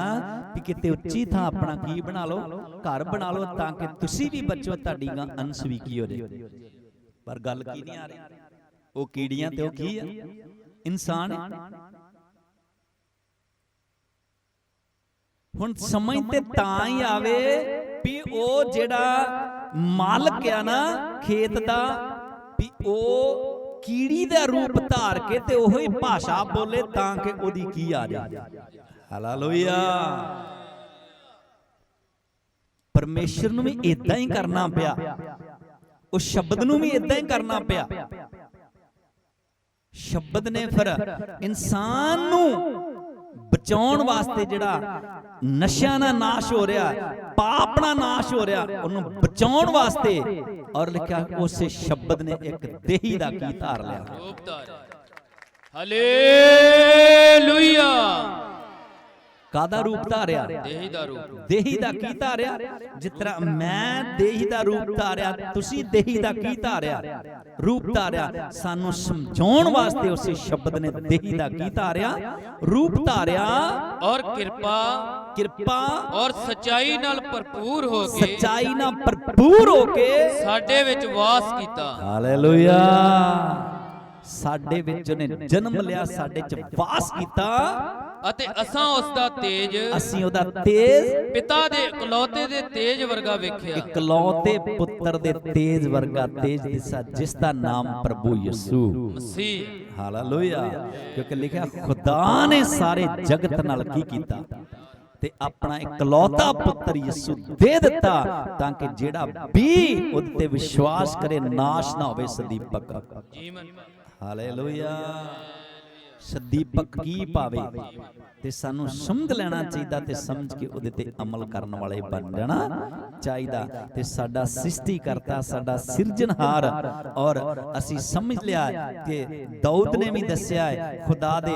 ਕਿ ਕਿਤੇ ਉੱਚੀ ਥਾਂ ਆਪਣਾ ਕੀ ਬਣਾ ਲਓ, ਘਰ ਬਣਾ ਲਓ, ਤਾਂ ਕਿ ਤੁਸੀਂ ਵੀ ਬੱਚੋ, ਤੁਹਾਡੀ ਅੰਸ਼ ਵੀ ਕੀ ਹੋ ਜਾਏ। ਪਰ ਗੱਲ ਕੀ ਨਹੀਂ ਆ ਰਹੀ? ਉਹ ਕੀੜੀਆਂ ਤੇ ਉਹ ਕੀ ਆ? ਇਨਸਾਨ। ਹੁਣ ਸਮਝ ਤੇ ਤਾਂ ਹੀ ਆਵੇ ਵੀ ਉਹ ਜਿਹੜਾ ਮਾਲਕ ਆ ਨਾ ਖੇਤ ਦਾ, ਵੀ ਉਹ ਕੀੜੀ ਦਾ ਰੂਪ ਧਾਰ ਕੇ ਤੇ ਉਹੀ ਭਾਸ਼ਾ ਬੋਲੇ, ਤਾਂ ਕਿ ਉਹਦੀ ਕੀ ਆ ਜਾਏ? ਹਾਲੇਲੂਇਆ। ਪਰਮੇਸ਼ਰ ਨੂੰ ਵੀ ਇਦਾਂ ਹੀ ਕਰਨਾ ਪਿਆ, ਉਸ ਸ਼ਬਦ ਨੂੰ ਵੀ ਇਦਾਂ ਹੀ ਕਰਨਾ ਪਿਆ। ਸ਼ਬਦ ਨੇ ਫਿਰ ਇਨਸਾਨ ਨੂੰ ਬਚਾਉਣ ਵਾਸਤੇ, ਜਿਹੜਾ ਨਸ਼ਿਆਂ ਦਾ ਨਾਸ਼ ਹੋ ਰਿਹਾ, ਪਾਪ ਦਾ ਨਾਸ਼ ਹੋ ਰਿਹਾ, ਉਹਨੂੰ ਬਚਾਉਣ ਵਾਸਤੇ, ਔਰ ਲਿਖਿਆ ਉਸੇ ਸ਼ਬਦ ਨੇ ਇੱਕ ਦੇਹੀ ਦਾ ਕੀ ਧਾਰ ਲਿਆ। ਰੂਪ ਧਾਰਿਆ। ਹਾਲੇਲੂਇਆ। ਕਾਦਾ ਰੂਪ ਧਾਰਿਆ? ਦੇਹੀ ਦਾ ਰੂਪ। ਦੇਹੀ ਦਾ ਕੀ ਧਾਰਿਆ? ਜਿਸ ਤਰ੍ਹਾਂ ਮੈਂ ਦੇਹੀ ਦਾ ਰੂਪ ਧਾਰਿਆ, ਤੁਸੀਂ ਦੇਹੀ ਦਾ ਕੀ ਧਾਰਿਆ? ਰੂਪ ਧਾਰਿਆ। ਸਾਨੂੰ ਸਮਝਾਉਣ ਵਾਸਤੇ ਉਸੇ ਸ਼ਬਦ ਨੇ ਦੇਹੀ ਦਾ ਕੀ ਧਾਰਿਆ? ਰੂਪ ਧਾਰਿਆ। ਔਰ ਕਿਰਪਾ ਔਰ ਸਚਾਈ ਨਾਲ ਭਰਪੂਰ ਹੋ ਕੇ, ਸਚਾਈ ਨਾਲ ਭਰਪੂਰ ਹੋ ਕੇ ਸਾਡੇ ਵਿੱਚ ਵਾਸ ਕੀਤਾ। ਹਾਲੇਲੂਇਆ। ਸਾਡੇ ਵਿੱਚ ਉਹਨੇ ਜਨਮ ਲਿਆ, ਸਾਡੇ ਚ ਵਾਸ ਕੀਤਾ, ਅਤੇ ਅਸਾਂ ਉਸ ਦਾ ਤੇਜ, ਅਸੀਂ ਉਹਦਾ ਤੇਜ, ਪਿਤਾ ਦੇ ਇਕਲੌਤੇ ਦੇ ਤੇਜ ਵਰਗਾ ਵੇਖਿਆ। ਇਕਲੌਤੇ ਪੁੱਤਰ ਦੇ ਤੇਜ ਵਰਗਾ ਤੇਜ ਦਿਸਾ, ਜਿਸ ਦਾ ਨਾਮ ਪ੍ਰਭੂ ਯਿਸੂ ਮਸੀਹ। ਹਾਲੇਲੂਇਆ। ਕਿਉਂਕਿ ਲਿਖਿਆ ਖੁਦਾ ਨੇ ਸਾਰੇ ਜਗਤ ਨਾਲ ਕੀ ਕੀਤਾ? ਤੇ ਆਪਣਾ ਇਕਲੌਤਾ ਪੁੱਤਰ ਯਿਸੂ ਦੇ ਦਿੱਤਾ, ਤਾਂ ਕਿ ਜਿਹੜਾ ਵੀ ਉਹਦੇ ਤੇ ਵਿਸ਼ਵਾਸ ਕਰੇ ਨਾਸ਼ ਨਾ ਹੋਵੇ, ਸਦੀਪਕ। ਹਾਲੇਲੂਇਆ। ਸਦੀਪਕ ਕੀ ਪਾਵੇ? ਤੇ ਸਾਨੂੰ ਸਮਝ ਲੈਣਾ ਚਾਹੀਦਾ, ਤੇ ਸਮਝ ਕੇ ਉਹਦੇ ਤੇ ਅਮਲ ਕਰਨ ਵਾਲੇ ਬਣ ਜਾਣਾ ਚਾਹੀਦਾ। ਤੇ ਸਾਡਾ ਸ੍ਰਿਸ਼ਟੀ ਕਰਤਾ, ਸਾਡਾ ਸਿਰਜਣਹਾਰ, ਔਰ ਅਸੀਂ ਸਮਝ ਲਿਆ ਕਿ ਦਾਊਦ ਨੇ ਵੀ ਦੱਸਿਆ ਹੈ, ਖੁਦਾ ਦੇ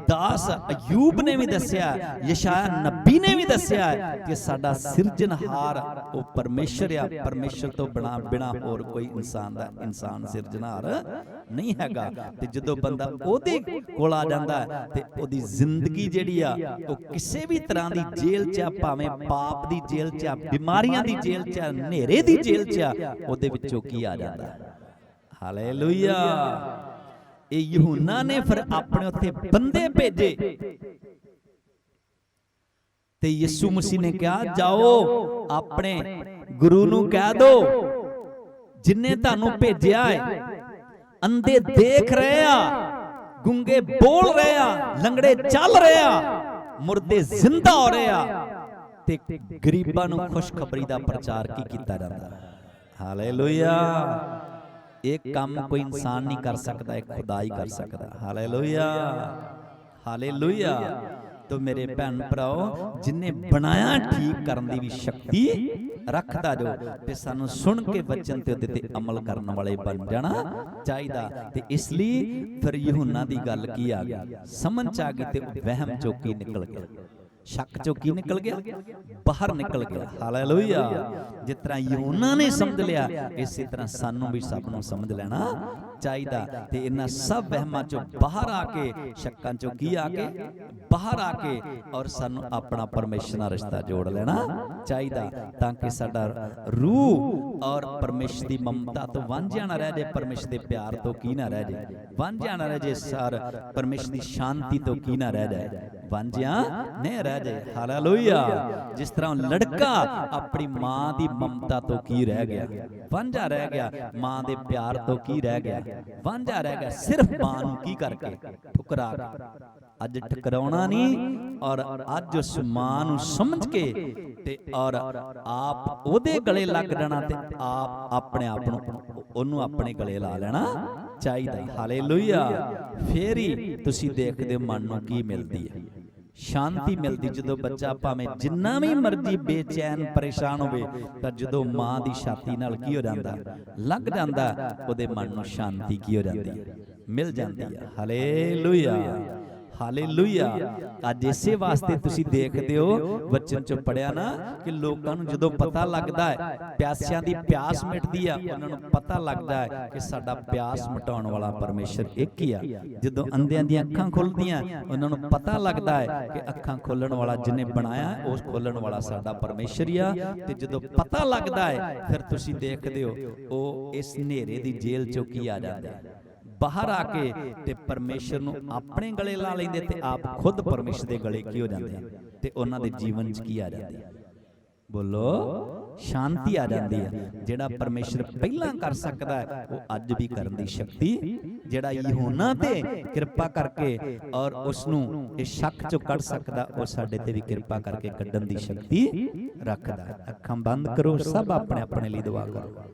ਦਾਸ ਅਯੂਬ ਨੇ ਵੀ ਦੱਸਿਆ, ਯਸ਼ਾਇਆ ਨਬੀ ਨੇ ਵੀ ਦੱਸਿਆ ਕਿ ਸਾਡਾ ਸਿਰਜਣਹਾਰ ਉਹ ਪਰਮੇਸ਼ਰ ਆ। ਪਰਮੇਸ਼ਰ ਤੋਂ ਬਿਨਾ ਹੋਰ ਕੋਈ ਇਨਸਾਨ ਸਿਰਜਣਹਾਰ ਨਹੀਂ ਹੈਗਾ। ਤੇ ਜਦੋਂ ਬੰਦਾ ਉਹਦੇ ਕੋਲ ਆ ਜਾਂਦਾ ਤੇ ਉਹਦੀ ਜ਼ਿੰਦਗੀ ਜਿਹੜੀ ਆ, ਉਹ ਕਿਸੇ ਵੀ ਤਰ੍ਹਾਂ ਦੀ ਜੇਲ੍ਹ 'ਚ ਆ, ਭਾਵੇਂ ਪਾਪ ਦੀ ਜੇਲ੍ਹ 'ਚ ਆ, ਬਿਮਾਰੀਆਂ ਦੀ ਜੇਲ੍ਹ 'ਚ ਆ, ਹਨੇਰੇ ਦੀ ਜੇਲ੍ਹ 'ਚ ਆ, ਉਹਦੇ ਵਿੱਚੋਂ ਕੀ ਆ ਜਾਂਦਾ? ਹਾਲੇਲੂਇਆ। ਇਹ ਯਹੂਨਾ ਨੇ ਫਿਰ ਆਪਣੇ ਉੱਥੇ ਬੰਦੇ ਭੇਜੇ, ਤੇ ਯਿਸੂ ਮਸੀਹ ਨੇ ਕਿਹਾ, ਜਾਓ ਆਪਣੇ ਗੁਰੂ ਨੂੰ ਕਹਿ ਦੋ, ਜਿਨਨੇ ਤੁਹਾਨੂੰ ਭੇਜਿਆ ਹੈ, ਅੰਧੇ ਦੇਖ ਰਹੇ ਆ, ਗੂੰਗੇ ਬੋਲ ਰਹੇ ਆ, ਲੰਗੜੇ ਚੱਲ ਰਹੇ ਆ, ਮੁਰਦੇ ਜ਼ਿੰਦਾ ਹੋ ਰਹੇ ਆ, ਤੇ ਗਰੀਬਾਂ ਨੂੰ ਖੁਸ਼ਖਬਰੀ ਦਾ ਪ੍ਰਚਾਰ ਕੀ ਕੀਤਾ ਜਾਂਦਾ? ਹਾਲੇਲੂਇਆ। ਇਹ ਕੰਮ ਕੋਈ ਇਨਸਾਨ ਨਹੀਂ ਕਰ ਸਕਦਾ, ਇਹ ਖੁਦਾ ਹੀ ਕਰ ਸਕਦਾ। ਹਾਲੇਲੂਇਆ। ਹਾਲੇਲੂਇਆ। ਤੋ ਮੇਰੇ ਭੈਣ ਭਰਾਓ, ਜਿਨੇ ਬਣਾਇਆ ਠੀਕ ਕਰਨ ਦੀ ਵੀ ਸ਼ਕਤੀ ਰੱਖਦਾ ਜੋ, ਤੇ ਸਾਨੂੰ ਸੁਣ ਕੇ ਵਚਨ ਤੇ ਉਹਦੇ ਤੇ ਅਮਲ ਕਰਨ ਵਾਲੇ ਬਣ ਜਾਣਾ ਚਾਹੀਦਾ। ਤੇ ਇਸ ਲਈ ਫਿਰ ਯਹੂਨਾ ਦੀ ਗੱਲ ਕੀ ਆ ਗਈ? ਸਮਝ ਆ ਗਈ, ਤੇ ਵਹਿਮ ਚੋਂ ਕੀ ਨਿਕਲ ਗਿਆ? ਸ਼ੱਕ ਚੋਂ ਕੀ ਨਿਕਲ ਗਿਆ? ਬਾਹਰ ਨਿਕਲ ਗਿਆ। ਹਾਲੇਲੂਇਆ। ਜਿਸ ਤਰ੍ਹਾਂ ਯਹੂਨਾ ਨੇ ਸਮਝ ਲਿਆ, ਇਸੇ ਤਰ੍ਹਾਂ ਸਾਨੂੰ ਵੀ ਸਭ ਨੂੰ ਸਮਝ ਲੈਣਾ ਚਾਹੀਦਾ। ਤੇ ਇਹਨਾਂ ਸਭ ਵਹਿਮਾਂ ਚੋਂ ਬਾਹਰ ਆ ਕੇ, ਸ਼ੱਕਾਂ ਚੋਂ ਕੀ ਆ ਕੇ ਬਾਹਰ ਆ ਕੇ, ਔਰ ਸਾਨੂੰ ਆਪਣਾ ਪਰਮੇਸ਼ਰ ਨਾਲ ਰਿਸ਼ਤਾ ਜੋੜ ਲੈਣਾ ਚਾਹੀਦਾ, ਤਾਂ ਕਿ ਸਾਡਾ ਰੂਹ ਔਰ ਪਰਮੇਸ਼ਰ ਦੀ ਮਮਤਾ ਤੋਂ ਵਾਂਝਿਆ ਨਾ ਰਹਿ ਜਾਏ, ਪਰਮੇਸ਼ਰ ਦੇ ਪਿਆਰ ਤੋਂ ਕੀ ਨਾ ਰਹਿ ਜਾਏ, ਵਾਂਝਿਆ ਨਾ ਰਹਿ ਜਾਏ, ਸਰ ਪਰਮੇਸ਼ਰ ਦੀ ਸ਼ਾਂਤੀ ਤੋਂ ਕੀ ਨਾ ਰਹਿ ਜਾਏ, ਵਾਂਝਿਆ ਨਹੀਂ ਰਹਿ ਜਾਏ। ਹਾਲੇਲੂਇਆ। ਜਿਸ ਤਰ੍ਹਾਂ ਲੜਕਾ ਆਪਣੀ ਮਾਂ ਦੀ ਮਮਤਾ ਤੋਂ ਕੀ ਰਹਿ ਗਿਆ? ਵਾਂਝਾ ਰਹਿ ਗਿਆ। ਮਾਂ ਦੇ ਪਿਆਰ ਤੋਂ ਕੀ ਰਹਿ ਗਿਆ? ਵਾਂਝਾ ਰਹਿ ਗਿਆ। ਸਿਰਫ ਮਾਂ ਨੂੰ ਕੀ ਕਰਕੇ? ਠੁਕਰਾ ਕੇ। ਅੱਜ ਠਕਰਾਉਣਾ ਨਹੀਂ, ਔਰ ਅੱਜ ਉਸ ਮਾਂ ਨੂੰ ਸਮਝ ਕੇ, ਤੇ ਔਰ ਆਪ ਉਹਦੇ ਗਲੇ ਲੱਗ ਜਾਣਾ, ਤੇ ਆਪ ਆਪਣੇ ਆਪ ਨੂੰ ਉਹਨੂੰ ਆਪਣੇ ਗਲੇ ਲਾ ਲੈਣਾ ਚਾਹੀਦਾ। ਹਾਲੇਲੂਇਆ। ਫੇਰ ਹੀ ਤੁਸੀਂ ਦੇਖਦੇ ਮਨ ਨੂੰ ਕੀ ਮਿਲਦੀ ਹੈ? ਸ਼ਾਂਤੀ ਮਿਲਦੀ। ਜਦੋਂ ਬੱਚਾ ਭਾਵੇਂ ਜਿੰਨਾ ਵੀ ਮਰਜ਼ੀ ਬੇਚੈਨ ਪਰੇਸ਼ਾਨ ਹੋਵੇ, ਤਾਂ ਜਦੋਂ ਮਾਂ ਦੀ ਛਾਤੀ ਨਾਲ ਕੀ ਹੋ ਜਾਂਦਾ? ਲੱਗ ਜਾਂਦਾ, ਉਹਦੇ ਮਨ ਨੂੰ ਸ਼ਾਂਤੀ ਕੀ ਹੋ ਜਾਂਦੀ ਹੈ? ਮਿਲ ਜਾਂਦੀ ਹੈ। ਹਾਲੇਲੂਇਆ। ਹਾਲੇਲੂਇਆ। ਅੱਜ ਇਸੇ ਵਾਸਤੇ ਤੁਸੀਂ ਦੇਖਦੇ ਹੋ, ਵਚਨ ਚ ਪੜਿਆ ਨਾ, ਕਿ ਲੋਕਾਂ ਨੂੰ ਜਦੋਂ ਪਤਾ ਲੱਗਦਾ ਹੈ, ਪਿਆਸਿਆਂ ਦੀ ਪਿਆਸ ਮਿਟਦੀ ਆ, ਉਹਨਾਂ ਨੂੰ ਪਤਾ ਲੱਗਦਾ ਹੈ ਕਿ ਸਾਡਾ ਪਿਆਸ ਮਿਟਾਉਣ ਵਾਲਾ ਪਰਮੇਸ਼ਰ ਇੱਕ ਹੀ ਆ। ਜਦੋਂ ਅੰਧਿਆਂ ਦੀਆਂ ਅੱਖਾਂ ਖੁੱਲਦੀਆਂ, ਉਹਨਾਂ ਨੂੰ ਪਤਾ ਲੱਗਦਾ ਹੈ ਕਿ ਅੱਖਾਂ ਖੋਲਣ ਵਾਲਾ ਜਿਹਨੇ ਬਣਾਇਆ, ਉਸ ਖੋਲਣ ਵਾਲਾ ਸਾਡਾ ਪਰਮੇਸ਼ਰ ਹੀ ਆ। ਤੇ ਜਦੋਂ ਪਤਾ ਲੱਗਦਾ ਹੈ, ਫਿਰ ਤੁਸੀਂ ਦੇਖਦੇ ਹੋ ਉਹ ਇਸ ਹਨੇਰੇ ਦੀ ਜੇਲ੍ਹ ਚੋਂ ਕੀ ਆ ਜਾਂਦਾ ਹੈ? ਬਾਹਰ ਆ ਕੇ, ਤੇ ਪਰਮੇਸ਼ਰ ਨੂੰ ਆਪਣੇ ਗਲੇ ਲਾ ਲੈਂਦੇ, ਤੇ ਆਪ ਖੁਦ ਪਰਮੇਸ਼ਰ ਦੇ ਗਲੇ ਕੀ ਹੋ ਜਾਂਦੇ, ਤੇ ਉਹਨਾਂ ਦੇ ਜੀਵਨ 'ਚ ਕੀ ਆ ਜਾਂਦੀ? ਬੋਲੋ ਸ਼ਾਂਤੀ ਆ ਜਾਂਦੀ ਹੈ। ਜਿਹੜਾ ਪਰਮੇਸ਼ਰ ਪਹਿਲਾਂ ਕਰ ਸਕਦਾ ਹੈ ਉਹ ਅੱਜ ਵੀ ਕਰਨ ਦੀ ਸ਼ਕਤੀ, ਜਿਹੜਾ ਯਹੋਨਾ ਤੇ ਕਿਰਪਾ ਕਰਕੇ ਔਰ ਉਸ ਨੂੰ ਇਸ ਸ਼ੱਕ ਚੋਂ ਕੱਢ ਸਕਦਾ, ਉਹ ਸਾਡੇ ਤੇ ਵੀ ਕਿਰਪਾ ਕਰਕੇ ਕੱਢਣ ਦੀ ਸ਼ਕਤੀ ਰੱਖਦਾ ਹੈ। ਅੱਖਾਂ ਬੰਦ ਕਰੋ, ਸਭ ਆਪਣੇ ਆਪਣੇ ਲਈ ਦੁਆ ਕਰੋ।